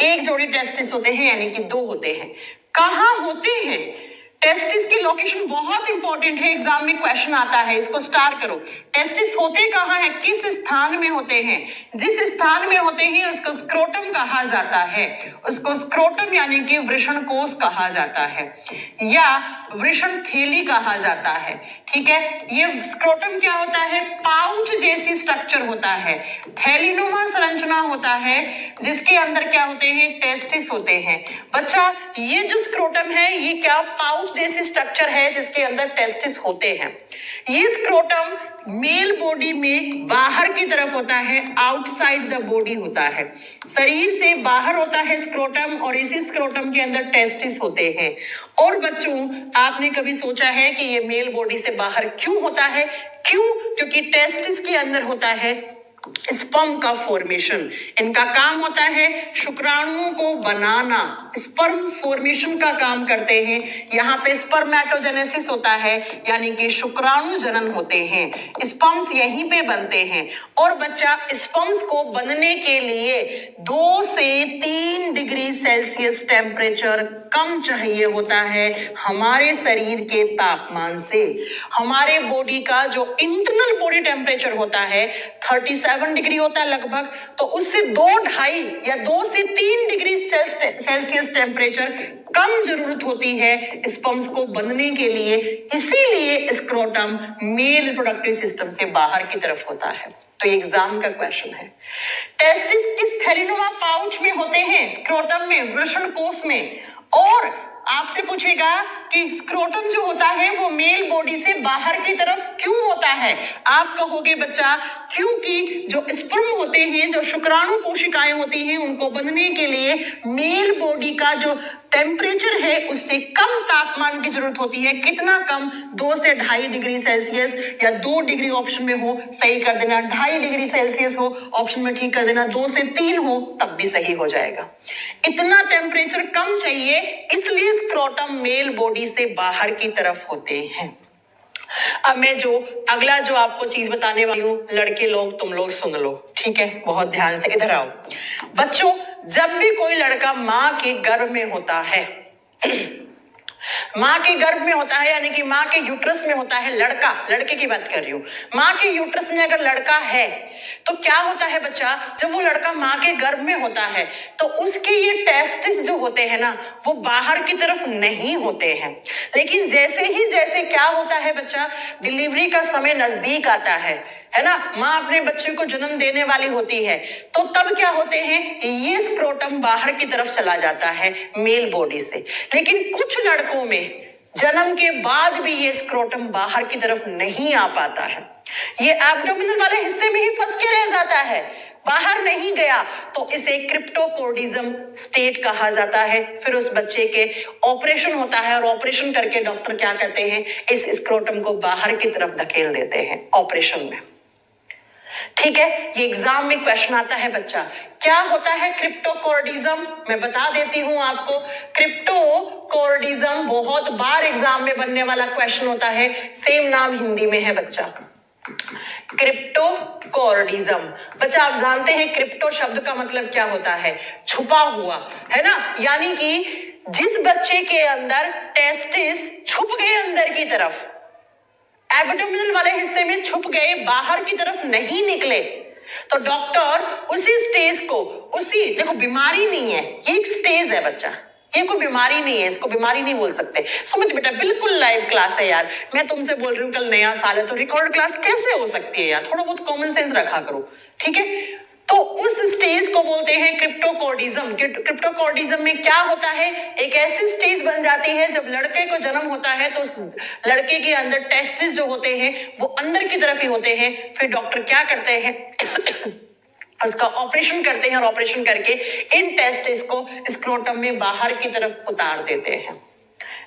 एक जोड़ी टेस्टिस होते हैं, यानी कि 2 होते हैं। कहाँ होते हैं टेस्टिस की लोकेशन? बहुत इंपॉर्टेंट है, एग्जाम में क्वेश्चन आता है, इसको स्टार करो। टेस्टिस होते कहाँ है, किस स्थान में होते हैं? जिस स्थान में होते हैं उसको स्क्रोटम कहा जाता है, उसको स्क्रोटम यानी कि वृषण कोष कहा जाता है या वृषण थैली कहा जाता है, ठीक है। ये स्क्रोटम क्या होता है? पाउच जैसी स्ट्रक्चर होता है, थैलीनुमा संरचना होता है, जिसके अंदर क्या होते हैं? टेस्टिस होते हैं। बच्चा ये जो स्क्रोटम है ये क्या पाउच जैसी स्ट्रक्चर है जिसके अंदर टेस्टिस होते हैं। ये स्क्रोटम मेल बॉडी में बाहर की तरफ होता है, आउटसाइड द बॉडी होता है, शरीर से बाहर होता है स्क्रोटम, और इसी स्क्रोटम के अंदर टेस्टिस होते हैं। और बच्चों आपने कभी सोचा है कि ये मेल बॉडी से बाहर क्यों होता है? क्यों? क्योंकि टेस्टिस के अंदर होता है स्पर्म का फॉर्मेशन। इनका काम होता है शुक्राणुओं को बनाना, स्पर्म फॉर्मेशन का काम करते हैं। यहाँ पे स्पर्मेटोजेनेसिस होता है, यानी कि शुक्राणु जनन होते हैं, स्पर्म्स यहीं पे बनते हैं। और बच्चा स्पर्म्स को बनने के लिए 2 से 3 डिग्री सेल्सियस टेम्परेचर कम चाहिए होता है हमारे शरीर के तापमान से। हमारे बॉडी का जो इंटरनल बॉडी टेम्परेचर होता है 37 डिग्री होता है लगभग, तो उससे 2-2.5 या 2 से 3 डिग्री सेल्सियस टेम्परेचर कम जरूरत होती है स्पर्म्स को बनने के लिए। इसीलिए स्क्रोटम मेल रिप्रोडक्टिव सिस्टम से बाहर की तरफ होता है। तो एग्जाम का क्वेश्चन है, टेस्टिस किस थैलीनुमा पाउच में होते हैं? स्क्रोटम में, वृषण कोष में। और आपसे पूछेगा कि स्क्रोटम जो होता है वो मेल बॉडी से बाहर की तरफ क्यों होता है? आप कहोगे बच्चा क्योंकि जो स्पर्म होते हैं, जो शुक्राणु कोशिकाएं होती हैं, उनको बनने के लिए मेल बॉडी का जो टेम्परेचर है उससे कम तापमान की जरूरत होती है। कितना कम? 2 से 2.5 डिग्री सेल्सियस, या 2 डिग्री ऑप्शन में हो सही कर देना, 2.5 डिग्री सेल्सियस हो ऑप्शन में ठीक कर देना, 2 से 3 हो तब भी सही हो जाएगा। इतना टेम्परेचर कम चाहिए, इसलिए स्क्रोटम मेल बॉडी से बाहर की तरफ होते हैं। अब मैं जो अगला जो आपको चीज बताने वाली हूँ, लड़के लोग तुम लोग सुन लो, ठीक है, बहुत ध्यान से। इधर आओ बच्चों, जब भी कोई लड़का माँ के गर्भ में होता है माँ के गर्भ में होता है, यानी कि माँ के यूट्रस में होता है लड़का, लड़के की बात कर रही हूँ, माँ के यूट्रस में अगर लड़का है तो क्या होता है बच्चा? जब वो लड़का माँ के गर्भ में होता है तो उसके ये टेस्टिस जो होते हैं ना वो बाहर की तरफ नहीं होते हैं। लेकिन जैसे क्या होता है बच्चा, डिलीवरी का समय नजदीक आता है ना, माँ अपने बच्चे को जन्म देने वाली होती है, तो तब क्या होते हैं, ये स्क्रोटम बाहर की तरफ चला जाता है मेल बॉडी से। लेकिन कुछ लड़कों में जन्म के बाद भी ये स्क्रोटम बाहर की तरफ नहीं आ पाता है, ये एब्डोमिनल वाले हिस्से में ही फंस के रह जाता है, बाहर नहीं गया, तो इसे क्रिप्टोकोर्डिज्म स्टेट कहा जाता है। फिर उस बच्चे के ऑपरेशन होता है, और ऑपरेशन करके डॉक्टर क्या कहते हैं, इस स्क्रोटम को बाहर की तरफ धकेल देते हैं ऑपरेशन में, ठीक है। ये एग्जाम में क्वेश्चन आता है बच्चा, क्या होता है क्रिप्टोकोर्डिज्म? मैं बता देती हूं आपको, क्रिप्टोकोर्डिज्म बहुत बार एग्जाम में बनने वाला क्वेश्चन होता है, सेम नाम हिंदी में है बच्चा, क्रिप्टोकोर्डिज्म। बच्चा आप जानते हैं क्रिप्टो शब्द का मतलब क्या होता है? छुपा हुआ, है ना, यानी कि जिस बच्चे के अंदर टेस्टिस छुप गए अंदर की तरफ, एब्डोमिनल वाले हिस्से में छुप गए, बाहर की तरफ नहीं निकले, तो डॉक्टर उसी स्टेज को, देखो बीमारी नहीं है, ये एक स्टेज है बच्चा, ये कोई बीमारी नहीं है, इसको बीमारी नहीं बोल सकते। सुमित बेटा बिल्कुल लाइव क्लास है यार, मैं तुमसे बोल रही हूँ कल नया साल है तो रिकॉर्ड क्लास कैसे हो सकती है यार, थोड़ा बहुत कॉमन सेंस रखा करो, ठीक है। तो उस स्टेज को बोलते हैं क्रिप्टोकोर्डिज्म। क्रिप्टोकोर्डिज्म में क्या होता है, एक ऐसी स्टेज बन जाती है जब लड़के को जन्म होता है तो उस लड़के के अंदर टेस्टिस जो होते हैं वो अंदर की तरफ ही होते हैं। फिर डॉक्टर क्या करते हैं उसका ऑपरेशन करते हैं, और ऑपरेशन करके इन टेस्टिस को स्क्रोटम में बाहर की तरफ उतार देते हैं,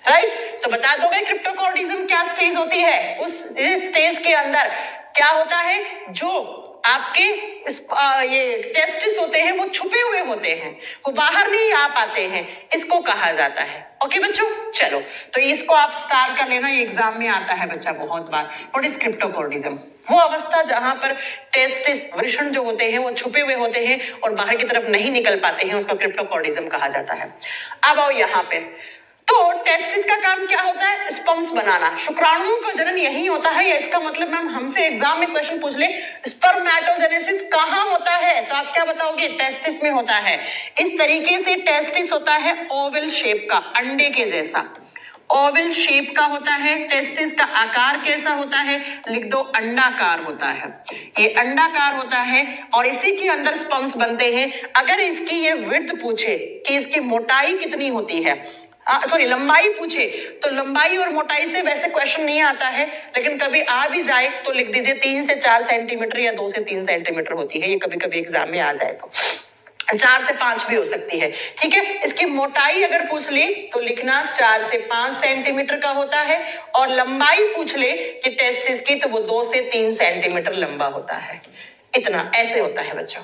राइट। तो बता दोगे क्रिप्टोकोर्डिज्म क्या स्टेज होती है? उस स्टेज के अंदर क्या होता है, जो आपके ये टेस्टिस होते हैं वो छुपे हुए होते हैं, वो बाहर नहीं आ पाते हैं, इसको कहा जाता है। ओके बच्चों, चलो तो इसको आप स्टार कर लेना, ये एग्जाम में आता है बच्चा बहुत बार। What is क्रिप्टोकोर्टिज्म? वो अवस्था जहां पर टेस्टिस वृषण जो होते हैं वो छुपे हुए होते हैं और बाहर की तरफ नहीं निकल पाते हैं, उसको क्रिप्टोकोर्टिज्म कहा जाता है। अब आओ यहाँ पे, तो टेस्टिस का काम क्या होता है? स्पर्म्स बनाना। शुक्राणुओं का जन्म यही होता है, या इसका मतलब मैम हमसे एग्जाम में क्वेश्चन पूछ ले स्पर्मेटोजेनेसिस कहाँ होता है, तो आप क्या बताओगे? टेस्टिस में होता है। इस तरीके से टेस्टिस होता है ओवल शेप का, अंडे के जैसा ओवल शेप का होता है। टेस्टिस का आकार कैसा होता है? लिख दो, अंडाकार होता है। ये अंडाकार होता है और इसी के अंदर स्पर्म्स बनते हैं। अगर इसकी ये विड्थ पूछे कि इसकी मोटाई कितनी होती है, सॉरी लंबाई पूछे, तो लंबाई और मोटाई से वैसे क्वेश्चन नहीं आता है, लेकिन कभी आ भी जाए तो लिख दीजिए 3 से 4 सेंटीमीटर या 2 से 3 सेंटीमीटर होती है। ये कभी कभी एग्जाम में आ जाए तो 4 से 5 भी हो सकती है। ठीक है, इसकी मोटाई अगर पूछ ले तो लिखना 4 से 5 सेंटीमीटर का होता है, और लंबाई पूछ ले कि टेस्टिस की, तो वो 2 से 3 सेंटीमीटर लंबा होता है। इतना ऐसे होता है बच्चों।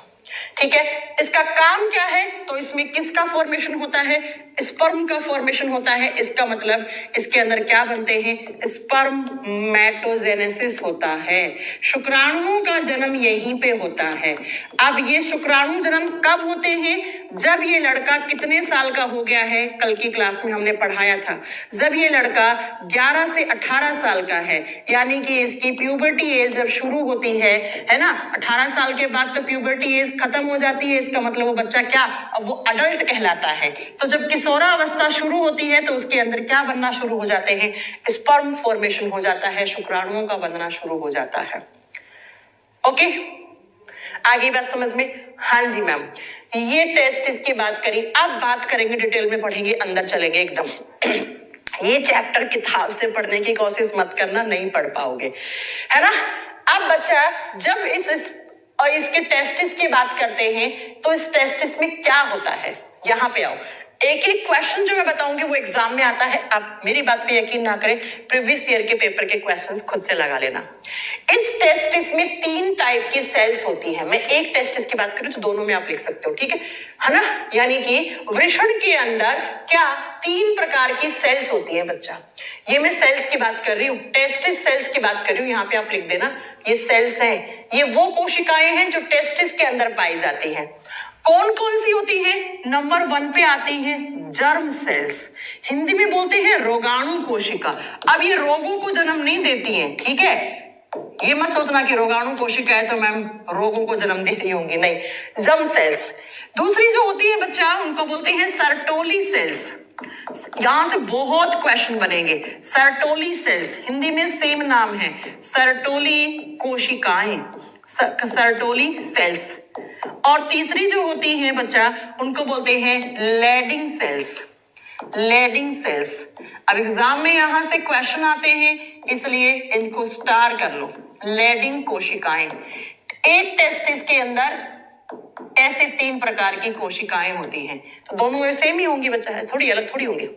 ठीक है, इसका काम क्या है? तो इसमें किसका फॉर्मेशन होता है? स्पर्म का फॉर्मेशन होता है। इसका मतलब इसके अंदर क्या बनते हैं? स्पर्मेटोजेनेसिस होता है। शुक्राणुओं का जन्म यहीं पे होता है। अब ये शुक्राणु जन्म कब होते हैं? जब ये लड़का कितने साल का हो गया है? कल की क्लास में हमने पढ़ाया था, जब ये लड़का 11 से 18 साल का है, यानी कि इसकी प्यूबर्टी एज जब शुरू होती है ना, 18 साल के बाद तो प्यूबर्टी एज खत्म हो जाती है। इसका मतलब वो बच्चा क्या, अब वो अडल्ट कहलाता है। तो जब किशोरावस्था शुरू होती है तो उसके अंदर क्या बनना शुरू हो जाते हैं? स्पर्म फॉर्मेशन हो जाता है, शुक्राणुओं का बनना शुरू हो जाता है। ओके, आगे बात समझ में? हाँ जी मैम, ये टेस्टिस की बात करी। अब बात करेंगे, डिटेल में पढ़ेंगे, अंदर चलेंगे एकदम। ये चैप्टर किताब से पढ़ने की कोशिश मत करना, नहीं पढ़ पाओगे, है ना। अब बच्चा जब इसके टेस्टिस की बात करते हैं तो इस टेस्टिस में क्या होता है, यहां पे आओ। एक एक क्वेश्चन जो मैं बताऊंगी वो एग्जाम में आता है। आप मेरी बात पे यकीन ना करें, प्रीवियस ईयर के पेपर के क्वेश्चंस खुद से लगा लेना। इस टेस्टिस में 3 टाइप की सेल्स होती है। मैं एक टेस्टिस की बात करूं तो दोनों में आप लिख सकते हो, ठीक है ना। यानी कि वृषण के अंदर क्या 3 प्रकार की सेल्स होती है बच्चा। ये मैं सेल्स की बात कर रही हूँ, टेस्टिस सेल्स की बात कर रही हूँ। यहाँ पे आप लिख देना, ये सेल्स हैं, ये वो कोशिकाएं हैं जो टेस्टिस के अंदर पाई जाती हैं। कौन कौन सी होती है? नंबर 1 पे आती हैं जर्म सेल्स, हिंदी में बोलते हैं रोगाणु कोशिका। अब ये रोगों को जन्म नहीं देती हैं, ठीक है। ये मत सोचना कि रोगाणु कोशिका है तो मैम रोगों को जन्म दे रही होंगी, नहीं, जर्म सेल्स। दूसरी जो होती है बच्चा, उनको बोलते हैं सर्टोली सेल्स। यहां से बहुत क्वेश्चन बनेंगे। सर्टोली सेल्स, हिंदी में सेम नाम है, सर्टोली कोशिकाएं, सर्टोली सेल्स। और तीसरी जो होती है बच्चा, उनको बोलते हैं लैडिंग सेल्स, लैडिंग सेल्स। अब एग्जाम में यहां से क्वेश्चन आते हैं, इसलिए इनको स्टार कर लो, लैडिंग कोशिकाएं। एक टेस्टिस के अंदर ऐसे 3 प्रकार की कोशिकाएं होती हैं, तो दोनों सेम ही होंगी बच्चा, है थोड़ी अलग थोड़ी होंगी।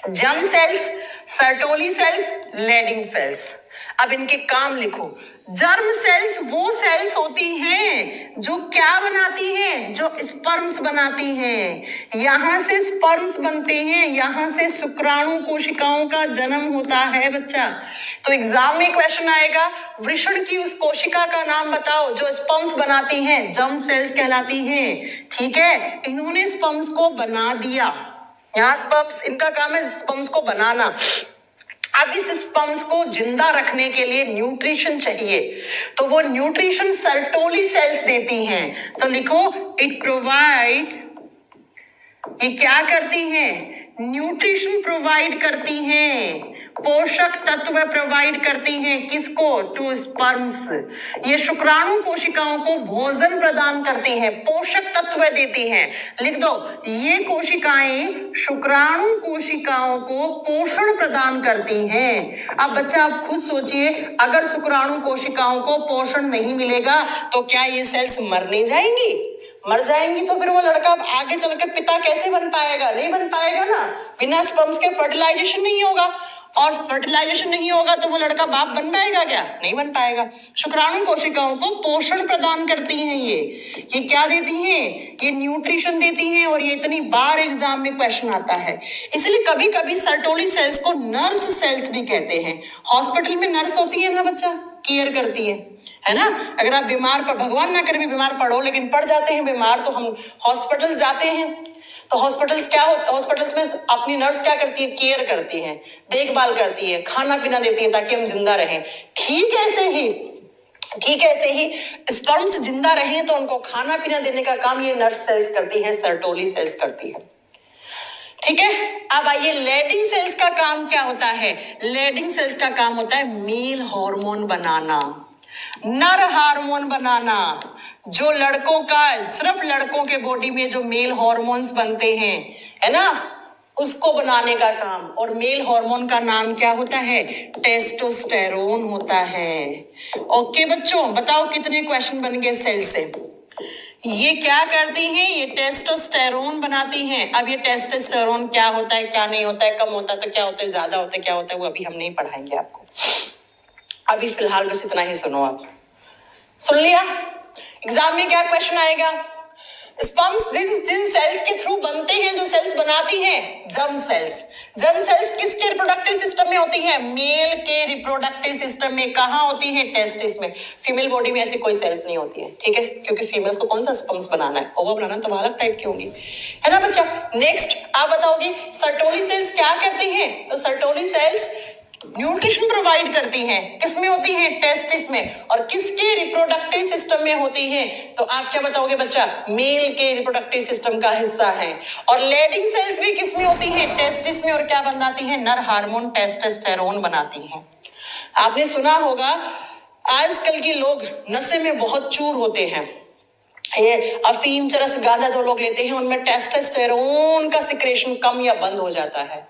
Germ cells, Sertoli cells, Leydig cells. अब इनके काम लिखो। जर्म सेल्स वो सेल्स होती हैं जो क्या बनाती हैं? जो स्पर्म्स बनाती हैं। यहां से स्पर्म्स बनते हैं, यहां से शुक्राणु कोशिकाओं का जन्म होता है बच्चा। तो एग्जाम में क्वेश्चन आएगा, वृषण की उस कोशिका का नाम बताओ जो स्पर्म्स बनाती हैं, जर्म सेल्स कहलाती हैं। ठीक है, इन्होंने स्पर्म्स को बना दिया। यहाँ स्पर्म्स, इनका काम है स्पर्म्स को बनाना। अब इस स्पर्म्स को जिंदा रखने के लिए न्यूट्रिशन चाहिए, तो वो न्यूट्रिशन सर्टोली सेल्स देती हैं। तो लिखो, इट प्रोवाइड, ये क्या करती हैं? न्यूट्रिशन प्रोवाइड करती हैं, पोषक तत्व प्रोवाइड करती हैं। किसको? To sperms. ये शुक्राणु कोशिकाओं को भोजन प्रदान करती हैं, पोषक तत्व देती हैं। लिख दो, ये कोशिकाएं शुक्राणु कोशिकाओं को पोषण प्रदान करती हैं। अब बच्चा आप खुद सोचिए, अगर शुक्राणु कोशिकाओं को पोषण नहीं मिलेगा तो क्या ये सेल्स मर नहीं जाएंगी? मर जाएंगी तो फिर वो लड़का आगे चलकर पिता कैसे बन पाएगा? नहीं बन पाएगा ना, बिना स्पर्म्स के फर्टिलाइजेशन नहीं होगा। और फर्टिलाइजेशन नहीं होगा तो वो लड़का बाप बन पाएगा क्या? नहीं बन पाएगा। शुक्राणु कोशिकाओं को पोषण प्रदान करती हैं। ये क्या देती हैं? ये न्यूट्रिशन देती हैं। और ये इतनी बार एग्जाम में क्वेश्चन आता है, इसलिए कभी कभी सर्टोली सेल्स को नर्स सेल्स भी कहते हैं। हॉस्पिटल में नर्स होती है ना बच्चा, केयर करती है ना। अगर आप बीमार पर, भगवान ना करे भी बीमार पड़ो, लेकिन पड़ जाते हैं बीमार तो हम हॉस्पिटल जाते हैं। तो हॉस्पिटल्स क्या होता, हॉस्पिटल्स में अपनी नर्स क्या करती है? केयर करती है, देखभाल करती है, खाना पीना देती है ताकि हम जिंदा रहें। ठीक ऐसे ही स्पर्म्स जिंदा रहें तो उनको खाना पीना देने का काम ये नर्स सेल्स करती हैं, सर्टोली सेल्स करती है। ठीक है, अब आइए लैडिंग सेल्स का काम क्या होता है? लैडिंग सेल्स का काम होता है मेल हार्मोन बनाना, नर हार्मोन बनाना। जो लड़कों का, सिर्फ लड़कों के बॉडी में जो मेल हार्मोन्स बनते हैं, है ना, उसको बनाने का काम। और मेल हार्मोन का नाम क्या होता है? टेस्टोस्टेरोन होता है। ओके बच्चों, बताओ कितने क्वेश्चन बन गए सेल से? ये क्या करती हैं? ये टेस्टोस्टेरोन बनाती हैं। अब ये टेस्टोस्टेरोन क्या होता है, क्या नहीं होता है, कम होता है तो क्या होता है, ज्यादा होता है क्या होता है, वो अभी हम नहीं पढ़ाएंगे आपको। अभी फिलहाल बस इतना ही सुनो। आप सुन लिया? एग्जाम में क्या क्वेश्चन आएगा? स्पर्म्स जिन सेल्स के थ्रू बनते हैं, जो सेल्स बनाती हैं, जर्म सेल्स। जर्म सेल्स किसके रिप्रोडक्टिव सिस्टम में होती है? मेल के रिप्रोडक्टिव सिस्टम में। कहाँ होती है? टेस्टिस में। फीमेल बॉडी में ऐसी कोई सेल्स नहीं होती है, ठीक है, क्योंकि फीमेल्स को कौन सा स्पर्म्स बनाना है, ओवा बनाना, तो अलग टाइप की होंगी, है ना बच्चा। नेक्स्ट आप बताओगे सर्टोली सेल्स क्या करती हैं? तो सर्टोली सेल्स न्यूट्रिशन प्रोवाइड करती हैं। किसमें होती है? टेस्टिस में। और किसके रिप्रोडक्टिव सिस्टम में होती है? तो आप क्या बताओगे बच्चा? मेल के रिप्रोडक्टिव सिस्टम का हिस्सा है। और लैडिंग सेल्स भी किसमें होती है? टेस्टिस में। और क्या बनाती है? नर हार्मोन टेस्टोस्टेरोन बनाती है। आपने सुना होगा आजकल के लोग नशे में बहुत चूर होते हैं। ये अफीम, चरस, गांजा जो लोग लेते हैं उनमें टेस्टोस्टेरोन का सिक्रेशन कम या बंद हो जाता है।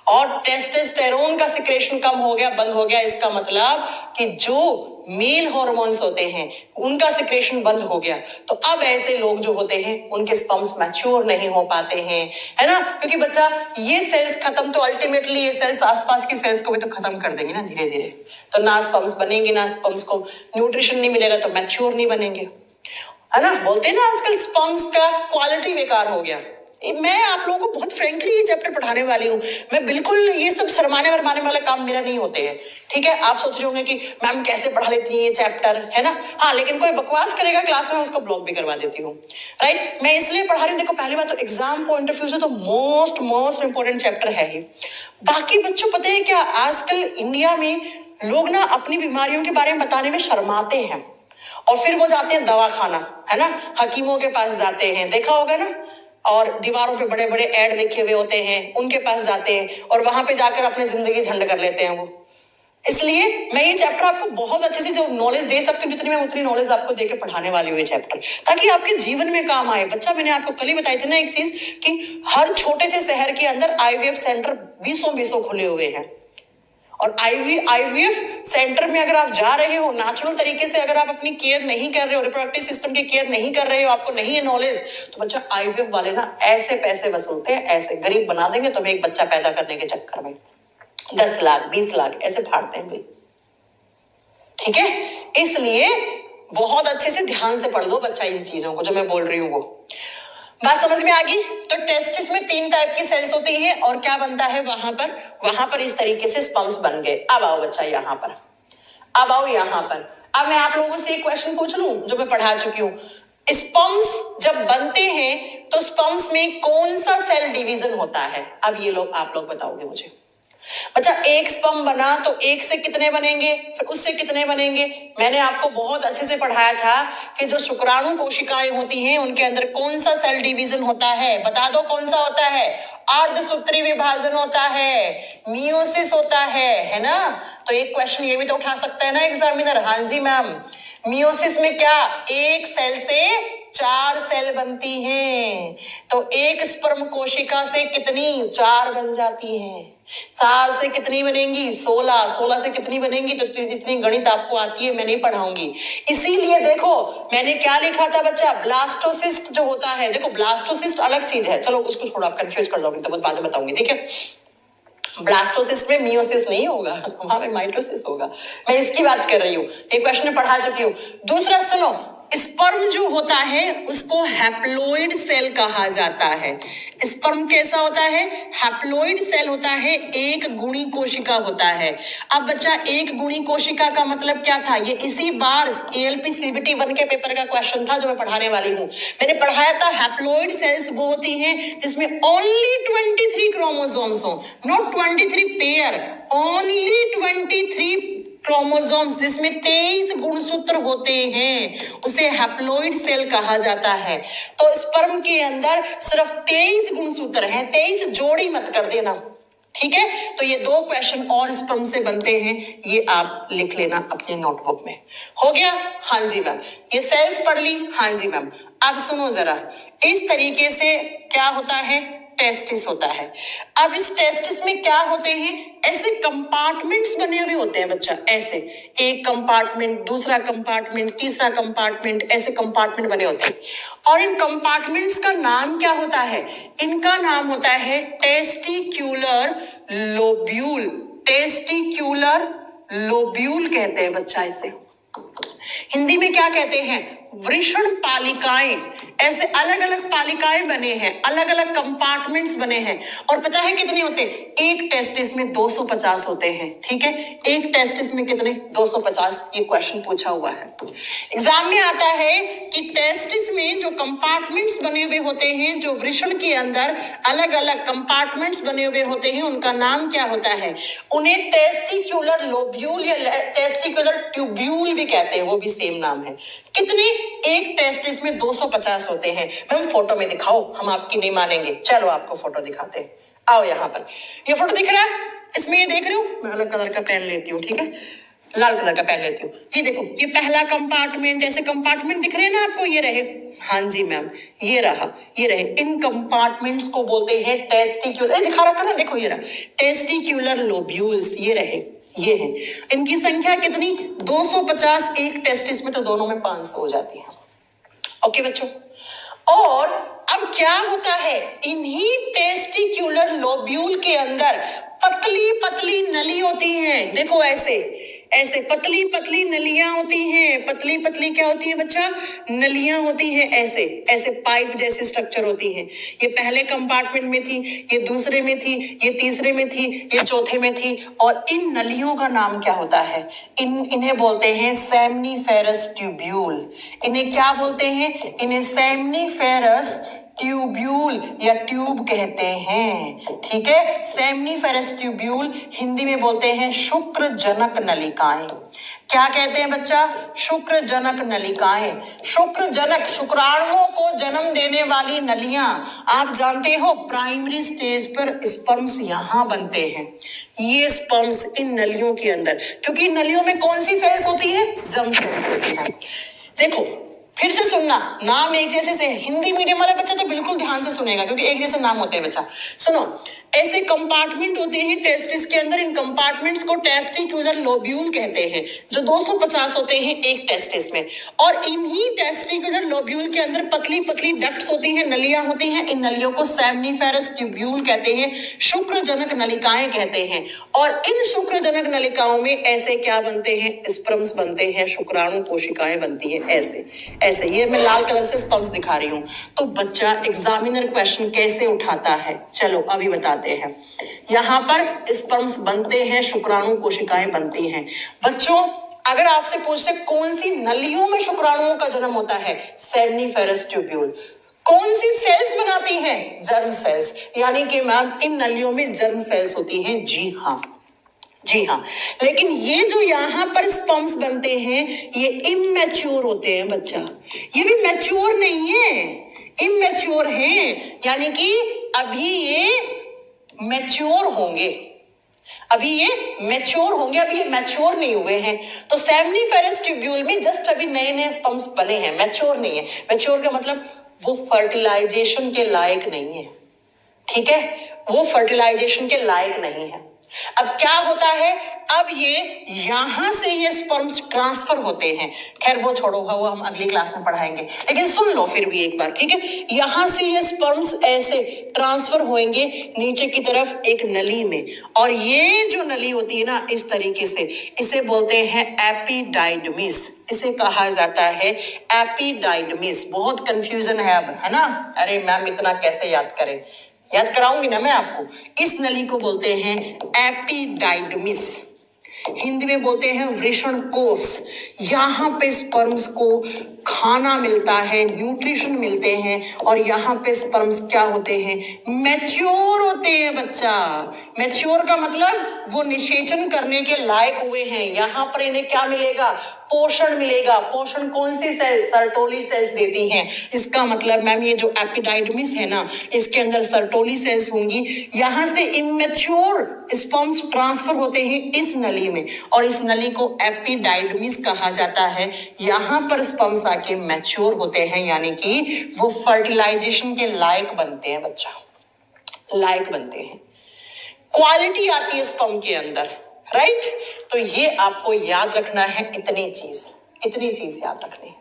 और टेस्टोस्टेरोन का सिक्रेशन कम हो गया, बंद हो गया, इसका मतलब कि जो मेल हार्मोन्स होते हैं उनका सिक्रेशन बंद हो गया। तो अब ऐसे लोग जो होते हैं उनके स्पर्म्स मैच्योर नहीं हो पाते हैं, है ना, क्योंकि बच्चा ये सेल्स खत्म, तो अल्टीमेटली ये सेल्स आसपास की सेल्स को भी तो खत्म कर देंगे ना धीरे धीरे। तो ना स्पर्म्स बनेंगे, ना स्पर्म्स को न्यूट्रिशन नहीं मिलेगा तो मैच्योर नहीं बनेंगे, है ना। बोलते हैं ना आजकल स्पर्म्स का क्वालिटी बेकार हो गया। मैं आप लोगों को बहुत फ्रेंकली ये चैप्टर पढ़ाने वाली हूँ। मैं बिल्कुल ये सब शर्माने वरमाने वाला काम मेरा नहीं होते हैं, ठीक है। आप सोच रहे होंगे कि मैम कैसे पढ़ा लेती है ये चैप्टर, है ना। हाँ, लेकिन कोई बकवास करेगा क्लास में उसको ब्लॉक भी करवा देती हूँ, राइट। मैं इसलिए पढ़ा रही हूँ, देखो पहली बात तो एग्जाम पॉइंट ऑफ व्यू से तो मोस्ट इंपॉर्टेंट चैप्टर है ही। बाकी बच्चों पता है क्या, आजकल इंडिया में लोग ना अपनी बीमारियों के बारे में बताने में शर्माते हैं और फिर वो जाते हैं दवाखाना, है ना, हकीमों के पास जाते हैं, देखा होगा ना। और दीवारों पे बड़े बड़े ऐड लिखे हुए होते हैं, उनके पास जाते हैं और वहां पे जाकर अपनी जिंदगी झंड कर लेते हैं वो। इसलिए मैं ये चैप्टर आपको बहुत अच्छे से जो नॉलेज दे सकती हूँ, जितनी मैं उतनी नॉलेज आपको देके पढ़ाने वाली हूँ ये चैप्टर, ताकि आपके जीवन में काम आए। बच्चा मैंने आपको कल ही बताई थी ना एक चीज कि हर छोटे से शहर के अंदर आईवीएफ सेंटर 20 खुले हुए हैं। और आईवीएफ सेंटर में अगर आप जा रहे हो नेचुरल तरीके से, अगर आप अपनी केयर नहीं कर रहे हो, रिप्रोडक्टिव सिस्टम की केयर नहीं कर रहे हो, आपको नहीं है नॉलेज, तो बच्चा आईवीएफ वाले ना ऐसे पैसे वसूलते हैं, ऐसे गरीब बना देंगे तुम्हें एक बच्चा पैदा करने के चक्कर में 10 लाख 20 लाख ऐसे फाड़ते हैं भाई, ठीक है। इसलिए बहुत अच्छे से ध्यान से पढ़ लो बच्चा इन चीजों को जो मैं बोल रही हूँ वो बात समझ में आ गई। तो टेस्टिस में 3 टाइप की सेल्स होती हैं और क्या बनता है वहां पर इस तरीके से स्पर्म्स बन गए। अब आओ बच्चा यहाँ पर, अब आओ यहाँ पर। अब मैं आप लोगों से एक क्वेश्चन पूछ लूं जो मैं पढ़ा चुकी हूँ। स्पर्म्स जब बनते हैं तो स्पर्म्स में कौन सा सेल डिवीजन होता है? अब ये लोग आप लोग बताओगे मुझे। बच्चा एक स्पर्म बना तो एक से कितने बनेंगे, फिर उससे कितने बनेंगे? मैंने आपको बहुत अच्छे से पढ़ाया था कि जो शुक्राणु कोशिकाएं होती हैं उनके अंदर कौन सा सेल डिवीजन होता है, बता दो कौन सा होता है? अर्धसूत्री विभाजन होता है, मियोसिस होता है ना। तो एक क्वेश्चन ये भी तो उठा सकता है ना एग्जामिनर, हाँ जी मैम, मियोसिस में क्या एक सेल से 4 सेल बनती हैं। तो एक स्पर्म कोशिका से कितनी? 4 बन जाती हैं। 4 से कितनी बनेंगी? 16। 16 से कितनी बनेंगी? तो इतनी गणित आपको आती है, मैं नहीं पढ़ाऊंगी। इसीलिए देखो मैंने क्या लिखा था बच्चा, ब्लास्टोसिस्ट जो होता है, देखो ब्लास्टोसिस्ट अलग चीज है, चलो उसको छोड़ो, आप कंफ्यूज कर जाओगे तो बाद में बताऊंगी, ठीक है। ब्लास्टोसिस में मियोसिस नहीं होगा, वहां पे माइटोसिस होगा। मैं इसकी बात कर रही हूँ, ये क्वेश्चन में पढ़ा चुकी हूँ। दूसरा सुनो, स्पर्म जो होता है उसको हैप्लॉइड सेल कहा जाता है। स्पर्म कैसा होता है? हैप्लॉइड सेल होता है, एक गुणी कोशिका होता है। अब बच्चा, एक गुणी कोशिका का मतलब क्या था? ये इसी बार ALP CBT 1 के पेपर का क्वेश्चन था जो मैं पढ़ाने वाली हूँ। मैंने पढ़ाया था हैप्लॉइड सेल्स वो होती हैं जिसमें ओनली 23 क्रोमोसोम्स हो, नॉट 23 पेयर, ओनली 23 क्रोमोसोम्स, जिसमें 23 गुणसूत्र होते हैं, उसे हैप्लॉइड सेल कहा जाता है। तो स्पर्म के अंदर सिर्फ 23 गुणसूत्र हैं, 23 जोड़ी मत कर देना, ठीक है? तो ये 2 क्वेश्चन और स्पर्म से बनते हैं, ये आप लिख लेना अपने नोटबुक में। हो गया? हाँ जी मैम। ये सेल्स पढ़ ली? हाँ जी मैम। अब सुनो जरा, इस तरीके से क्या होता है? टेस्टिस होता है। अब इस टेस्टिस में क्या होते हैं? ऐसे कंपार्टमेंट्स बने हुए होते हैं बच्चा, ऐसे एक कंपार्टमेंट, दूसरा कंपार्टमेंट, तीसरा कंपार्टमेंट, ऐसे कंपार्टमेंट बने होते हैं। और इन कंपार्टमेंट्स का नाम क्या होता है? इनका नाम होता है टेस्टिक्यूलर लोब्यूल। टेस्टिक्यूलर लोब्यूल कहते हैं बच्चा इसे। हिंदी में क्या कहते हैं? वृषण पालिकाएं। ऐसे अलग अलग पालिकाएं बने हैं, अलग अलग कंपार्टमेंट्स बने हैं। और पता है कितने होते हैं? एक टेस्टिस में 250 होते हैं, ठीक है? एक टेस्टिस में कितने? 250। ये क्वेश्चन पूछा हुआ है, एग्जाम में आता है कि टेस्टिस में जो कंपार्टमेंट्स बने हुए होते हैं, जो वृषण के अंदर अलग अलग कंपार्टमेंट्स बने हुए होते हैं, उनका नाम क्या होता है? उन्हें टेस्टिक्यूलर लोब्यूल या टेस्टिक्यूलर ट्यूब्यूल भी कहते हैं, वो भी सेम नाम है। कितने? एक टेस्टिस में 250 होते हैं। मैम फोटो में दिखाओ, हम आपकी नहीं मानेंगे। चलो आपको फोटो दिखाते हैं, आओ यहाँ पर। ये फोटो दिख रहा है? इसमें ये देख रहे हो? मैं अलग कलर का पेन लेती हूँ, ठीक है? लाल कलर का पेन लेती हूँ। ये देखो, ये पहला कंपार्टमेंट, ऐसे कंपार्टमेंट दिख रहे हैं ना आपको? ये रहे, हाँ जी मैम, ये रहा, ये रहे। इन कंपार्टमेंट्स को बोलते हैं टेस्टिक्यूलर। दिखा रखा ना, देखो ये रहा, टेस्टिक्यूलर लोब्यूल्स, ये रहे, ये है। इनकी संख्या कितनी? 250। एक टेस्टिस में तो दोनों में 500 हो जाती है। ओके बच्चों, और अब क्या होता है? इन्हीं टेस्टिक्यूलर लोब्यूल के अंदर पतली पतली नली होती हैं। देखो ऐसे ऐसे पतली पतली नलियां होती हैं। पतली पतली क्या होती है बच्चा? नलियां होती हैं। ऐसे ऐसे पाइप जैसे स्ट्रक्चर होती हैं। ये पहले कंपार्टमेंट में थी, ये दूसरे में थी, ये तीसरे में थी, ये चौथे में थी। और इन नलियों का नाम क्या होता है? इन्हें बोलते हैं सेमनीफेरस ट्यूब्यूल। इन्हें क्या बोलते हैं? इन्हें सेमनीफेरस ट्यूब्यूल या ट्यूब कहते हैं, ठीक है? सेमनीफेरस ट्यूब्यूल, हिंदी में बोलते हैं शुक्रजनक नलिकाएं। क्या कहते हैं बच्चा? शुक्रजनक नलिकाएं। शुक्रजनक, शुक्राणुओं को जन्म देने वाली नलियां। आप जानते हो प्राइमरी स्टेज पर स्पर्म्स यहाँ बनते हैं। ये स्पर्म्स इन नलियों के अंदर, क्योंकि नलियों में कौन सी सेल्स होती है? जर्म सेल्स होती है। देखो फिर से सुनना, नाम एक जैसे से। हिंदी मीडियम वाला बच्चा तो बिल्कुल ध्यान से सुनेगा, क्योंकि एक जैसे नाम होते हैं बच्चा। सुनो, ऐसे कंपार्टमेंट होते हैं टेस्टिस के अंदर। इन कंपार्टमेंट्स को टेस्टिक्यूलर लोब्यूल कहते हैं, जो 250 होते हैं एक टेस्टिस में। और इन्हीं टेस्टिक्यूलर लोब्यूल के अंदर पतली पतली डक्ट्स होती हैं, नलियां होती हैं। इन नलियों को सेमनीफेरस ट्यूब्यूल कहते हैं, शुक्रजनक नलिकाएं कहते हैं। और इन शुक्रजनक नलिकाओं में ऐसे क्या बनते हैं? स्पर्म्स बनते हैं, शुक्राणु कोशिकाएं बनती हैं। ऐसे ऐसे, ये मैं लाल कलर से स्पर्म्स दिखा रही हूँ। तो बच्चा एग्जामिनर क्वेश्चन कैसे उठाता है, चलो अभी बताते हैं। यहाँ पर स्पर्म्स बनते हैं, शुक्राणु कोशिकाएं बनती हैं। बच्चों अगर आपसे पूछे कौन सी नलियों में शुक्राणुओं का जन्म होता है? Seminiferous tubule. कौन सी सेल्स बनाती हैं? Germ cells. यानी कि मैम इन नलियों में जर्म सेल्स होती हैं। जी हाँ, जी हाँ। लेकिन ये जो यहाँ पर स्पर्म्स बनते हैं, ये इमैच्योर होते हैं बच्चा। ये भी मैच्योर नहीं है, इमैच्योर हैं। यानी कि अभी ये मैच्योर होंगे, अभी ये मैच्योर होंगे, अभी ये मैच्योर नहीं हुए हैं। तो सेमनीफेरस ट्यूब्यूल में जस्ट अभी नए नए स्पर्म्स बने हैं, मैच्योर नहीं है। मैच्योर का मतलब वो फर्टिलाइजेशन के लायक नहीं है, ठीक है? वो फर्टिलाइजेशन के लायक नहीं है। अब क्या होता है, अब ये यहां से ये स्पर्म्स ट्रांसफर होते हैं। खैर वो छोड़ो, वो हम अगली क्लास में पढ़ाएंगे, लेकिन सुन लो फिर भी एक बार, ठीक है। यहां से ये स्पर्म्स ऐसे ट्रांसफर होंगे नीचे की तरफ एक नली में, और ये जो नली होती है ना इस तरीके से, इसे बोलते हैं एपिडाइडमिस। इसे कहा जाता है एपिडाइडमिस। बहुत कंफ्यूजन है अब, है ना। अरे मैम इतना कैसे याद करें, याद कराऊंगी ना मैं आपको। इस नली को बोलते हैं एपिडाइडमिस, हिंदी में बोलते हैं वृषण कोष। यहाँ पे स्पर्म्स को खाना मिलता है, न्यूट्रिशन मिलते हैं, और यहाँ पे स्पर्म्स क्या होते हैं, मैच्योर होते हैं बच्चा। मैच्योर का मतलब वो निषेचन करने के लायक हुए हैं। यहाँ पर इन्हें क्या मिलेगा, पोषण मिलेगा। पोषण कौन सी सेल, सर्टोली सेल्स देती हैं। इसका मतलब मैम ये जो एपिडाइडमिस है ना, इसके अंदर सर्टोली सेल्स होंगी। यहाँ से इमेच्योर स्पर्म्स ट्रांसफर होते हैं इस नली में, और इस नली को एपिडाइडमिस कहा जाता है। यहाँ पर स्पर्म्स आके मैच्योर होते हैं, यानी कि वो फर्टिलाइजेशन के लायक बनते हैं बच्चा, लायक बनते हैं। क्वालिटी आती है स्पर्म के अंदर, राइट। तो ये आपको याद रखना है, इतनी चीज याद रखनी है।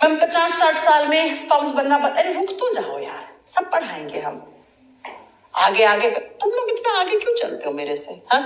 मैम 50-60 साल में स्पर्म्स बनना, अरे रुक तो जाओ यार, सब पढ़ाएंगे हम। आगे आगे तुम लोग इतना आगे क्यों चलते हो मेरे से, हाँ।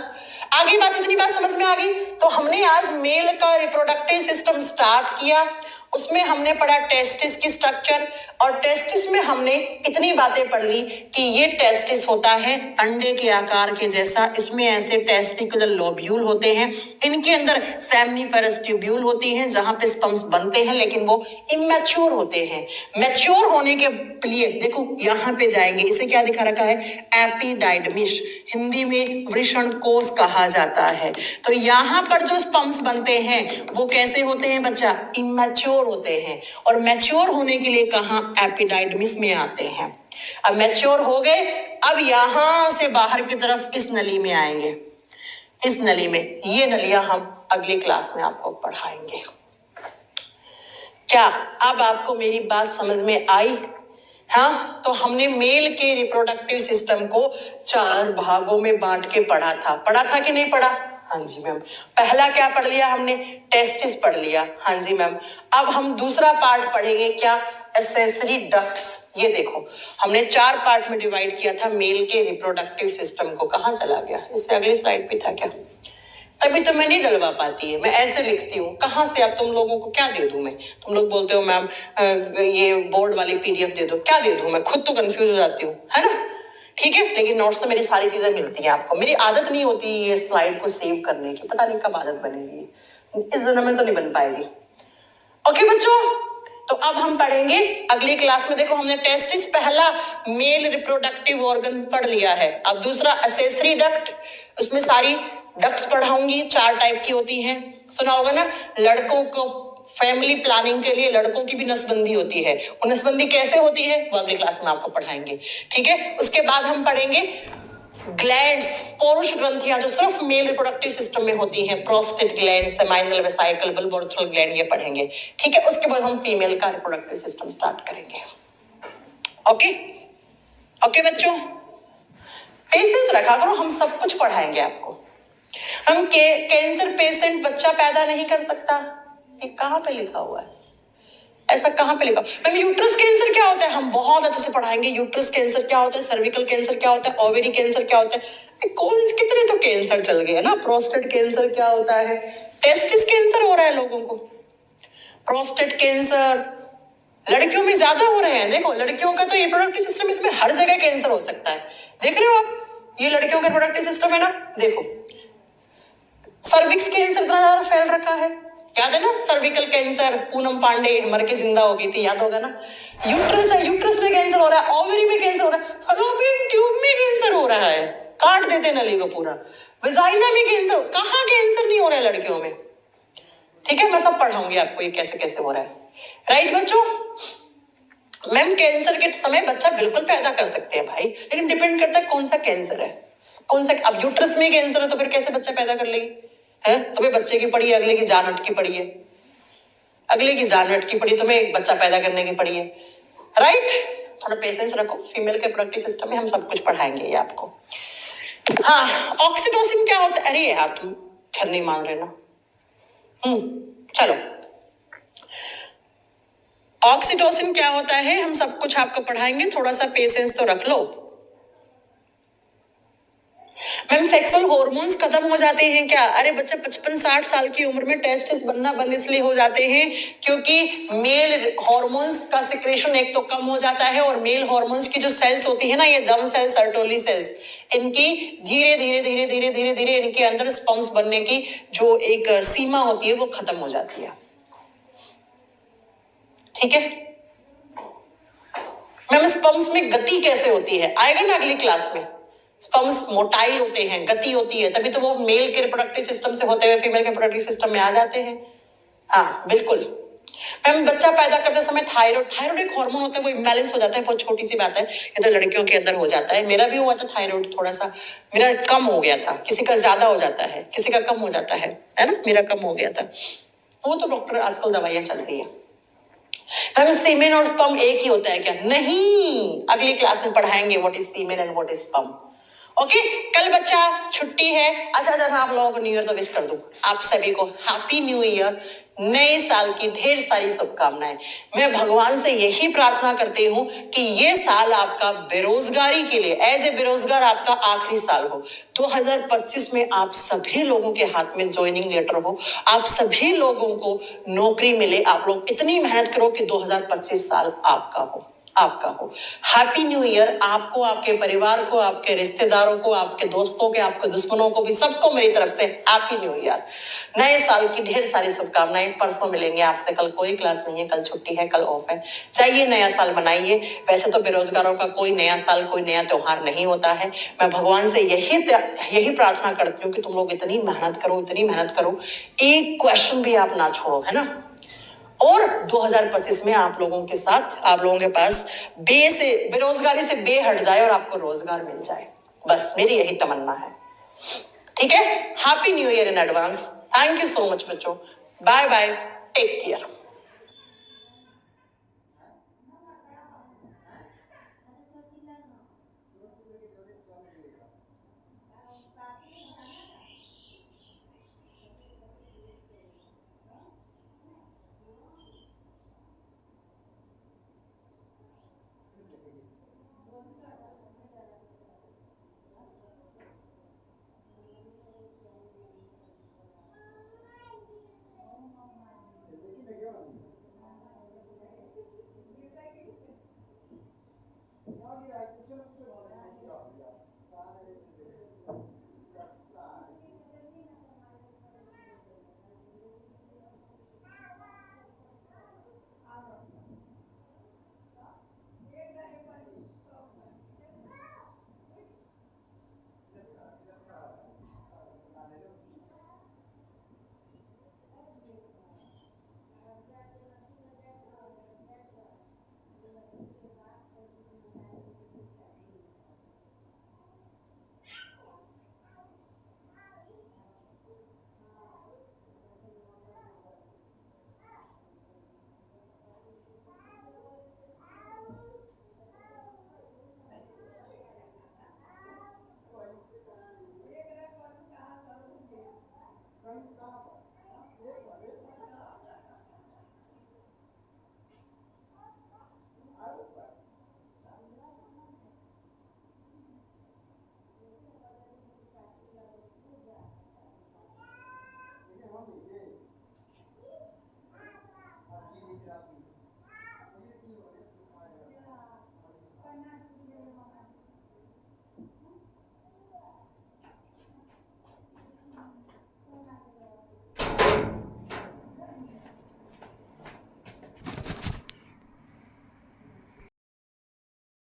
आगे बात, इतनी बात समझ में आ गई। तो हमने आज मेल का रिप्रोडक्टिव सिस्टम स्टार्ट किया। उसमें हमने पढ़ा टेस्टिस की स्ट्रक्चर, और टेस्टिस में हमने इतनी बातें पढ़ ली कि ये टेस्टिस होता है अंडे के आकार के जैसा। इसमें ऐसे टेस्टिकुलर लोब्यूल होते हैं, इनके अंदर सेमनीफेरस ट्यूब्यूल होती हैं जहां पे स्पर्म्स बनते हैं, लेकिन वो इमेच्योर होते हैं। मैच्योर होने के लिए देखो यहाँ पे जाएंगे, इसे क्या दिखा रखा है, एपिडाइडमिस, हिंदी में वृषण कोष कहा जाता है। तो यहाँ पर जो स्पर्म्स बनते हैं वो कैसे होते हैं बच्चा, इमेच्योर होते हैं, और मैच्योर होने के लिए कहाँ, एपिडाइडमिस में आते हैं। अब मैच्योर हो गए, अब यहां से बाहर की तरफ इस नली में आएंगे, इस नली में। ये नलियां हम अगली क्लास में आपको पढ़ाएंगे। क्या अब आपको मेरी बात समझ में आई, हाँ। तो हमने मेल के रिप्रोडक्टिव सिस्टम को 4 भागों में बांट के पढ़ा था कि नहीं पढ़ा, हाँ जी मैम। पहला क्या पढ़ लिया हमने, टेस्टिस पढ़ लिया, हाँ जी मैम। अब हम दूसरा पार्ट पढ़ेंगे, क्या, एसेसरी डक्ट्स। ये देखो हमने 4 पार्ट में डिवाइड किया था मेल के रिप्रोडक्टिव सिस्टम को। कहाँ चला गया, इससे अगली स्लाइड पे था क्या, तभी तो मैं नहीं डलवा पाती है, मैं ऐसे लिखती हूँ। कहाँ से अब तुम लोगों को क्या दे दूं मैं, तुम लोग बोलते हो मैम ये बोर्ड वाली PDF दे दो, क्या दे दूं मैं, खुद तो कंफ्यूज हो जाती हूँ, है ना। ठीक है, लेकिन नोट्स से मेरी सारी चीजें मिलती हैं आपको। मेरी आदत नहीं होती ये स्लाइड को सेव करने की, पता नहीं कब आदत बनेगी, इस जन्म में तो नहीं बन पाएगी। ओके बच्चों, तो अब हम पढ़ेंगे अगली क्लास में। देखो हमने टेस्टिस पहला मेल रिप्रोडक्टिव ऑर्गन पढ़ लिया है। अब दूसरा एसेसरी डक्ट, उसमें सारी डक्ट्स पढ़ाऊंगी, 4 टाइप की होती हैं, सुना होगा ना। लड़कों को फैमिली प्लानिंग के लिए लड़कों की भी नसबंदी होती है, वो नसबंदी कैसे होती है वो अगली क्लास में आपको पढ़ाएंगे, ठीक है। उसके बाद हम पढ़ेंगे ग्लैंड्स, पौरुष ग्रंथियां जो सिर्फ मेल रिप्रोडक्टिव सिस्टम में होती हैं, prostate gland, seminal vesicle, bulbourethral gland, ये पढ़ेंगे, ठीक है। उसके बाद हम फीमेल का रिप्रोडक्टिव सिस्टम स्टार्ट करेंगे। ओके ओके बच्चों, पेशेंस रखा करो, हम सब कुछ पढ़ाएंगे आपको। हम कैंसर पेशेंट बच्चा पैदा नहीं कर सकता, ये कहाँ पे लिखा हुआ है, ऐसा कहाँ पे लिखा। मैम यूट्रस कैंसर क्या होता है, हम बहुत अच्छे से पढ़ाएंगे। यूट्रस कैंसर क्या होता है, सर्विकल कैंसर क्या होता है, ओवेरी कैंसर क्या होता है, कौन कितने तो कैंसर चल गए ना। प्रोस्टेट कैंसर क्या होता है, टेस्टिस कैंसर हो रहा है लोगों को, प्रोस्टेट कैंसर लड़कियों में ज्यादा हो रहे हैं। देखो लड़कियों का तो रिप्रोडक्टिव सिस्टम, इसमें हर जगह कैंसर हो सकता है। देख रहे हो आप, ये लड़कियों का रिप्रोडक्टिव सिस्टम है ना। देखो सर्विक्स कैंसर इतना ज्यादा फैल रखा है, याद है ना। सर्विकल कैंसर, पूनम पांडे मर के जिंदा हो गई थी, याद होगा ना। यूट्रस है, यूट्रस में कैंसर हो रहा है, ओवरी में कैंसर हो रहा है, फलोपियन ट्यूब में कैंसर हो रहा है, काट देते नली को पूरा। विजाइना में कैंसर, कहाँ कैंसर नहीं हो रहा है लड़कियों में, ठीक है। मैं सब पढ़ाऊंगी आपको ये कैसे कैसे हो रहा है, राइट बच्चों। मैम कैंसर के समय बच्चा बिल्कुल पैदा कर सकते हैं भाई, लेकिन डिपेंड करता है कौन सा कैंसर है, कौन सा। अब यूट्रस में कैंसर है तो फिर कैसे बच्चा पैदा कर लेगी, है। तुम्हें बच्चे की पड़ी है, अगले की जान अटकी पड़ी है, अगले की जान अटकी पड़ी, तुम्हें एक बच्चा पैदा करने की पड़ी है, राइट। थोड़ा पेशेंस रखो, फीमेल के रिप्रोडक्टिव सिस्टम में हम सब कुछ पढ़ाएंगे ये आपको। हाँ, ऑक्सीटोसिन क्या होता है? अरे यार तुम फिर नहीं मान रहे ना। चलो, ऑक्सीटोसिन क्या होता है हम सब कुछ आपको पढ़ाएंगे, थोड़ा सा पेशेंस तो रख लो। मैम सेक्सुअल हॉर्मोन्स खत्म हो जाते हैं क्या? अरे बच्चा 55-60 साल की उम्र में टेस्टिस बनना बंद इसलिए हो जाते हैं क्योंकि मेल हॉर्मोन्स का सिक्रेशन एक तो कम हो जाता है, और मेल हॉर्मोन्स की जो सेल्स होती है ना, ये जर्म सेल्स, सर्टोली सेल्स, इनकी धीरे धीरे धीरे धीरे धीरे धीरे इनके अंदर स्पर्म्स बनने की जो एक सीमा होती है वो खत्म हो जाती है। ठीक है मैम, स्पर्म्स में गति कैसे होती है आएगा ना अगली क्लास में। स्पर्म्स मोटाइल होते हैं, गति होती है, तभी तो वो मेल के रिप्रोडक्टिव सिस्टम से होते हुए फीमेल के रिप्रोडक्टिव सिस्टम में आ जाते हैं। हाँ बिल्कुल मैम, बच्चा पैदा करते समय थायराइड एक हार्मोन होता है, वो इम्बैलेंस हो जाता है, बहुत छोटी सी बात है, ये तो लड़कियों के अंदर हो जाता है। मेरा भी हुआ था थायराइड, थोड़ा सा मेरा कम हो गया था, किसी का ज्यादा हो जाता है, किसी का कम हो जाता है ना, मेरा कम हो गया था। वो तो डॉक्टर आजकल दवाइयां चल रही है। मैम सीमेन और स्पर्म एक ही होता है क्या? नहीं, अगली क्लास में पढ़ाएंगे what is semen and what is sperm. Okay, कल बच्चा छुट्टी है। अच्छा मैं आप लोगों को न्यू ईयर तो विश कर दूं, आप सभी को हैप्पी न्यू ईयर, नए साल की ढेर सारी शुभकामनाएं। मैं भगवान से यही प्रार्थना करती हूँ कि ये साल आपका बेरोजगारी के लिए, एज ए बेरोजगार आपका आखिरी साल हो। 2025 में आप सभी लोगों के हाथ में ज्वाइनिंग लेटर हो, आप सभी लोगों को नौकरी मिले, आप लोग इतनी मेहनत करो कि 2025 साल आपका हो, आपका हो। हैप्पी न्यू ईयर आपको, आपके परिवार को, आपके रिश्तेदारों को, आपके दोस्तों के, आपके दुश्मनों को भी, सबको मेरी तरफ से हैप्पी न्यू ईयर, नए साल की ढेर सारी शुभकामनाएं। परसों मिलेंगे आपसे, कल कोई क्लास नहीं है, कल छुट्टी है, कल ऑफ है। जाइए नया साल मनाइए। वैसे तो बेरोजगारों का कोई नया साल, कोई नया त्योहार नहीं होता है। मैं भगवान से यही प्रार्थना करती हूँ कि तुम लोग इतनी मेहनत करो, इतनी मेहनत करो, एक क्वेश्चन भी आप ना छोड़ो, है ना। और 2025 में आप लोगों के साथ, आप लोगों के पास बेरोजगारी से बे हट जाए और आपको रोजगार मिल जाए, बस मेरी यही तमन्ना है। ठीक है, happy new year in advance. Thank you so much बच्चों, बाय बाय, टेक केयर।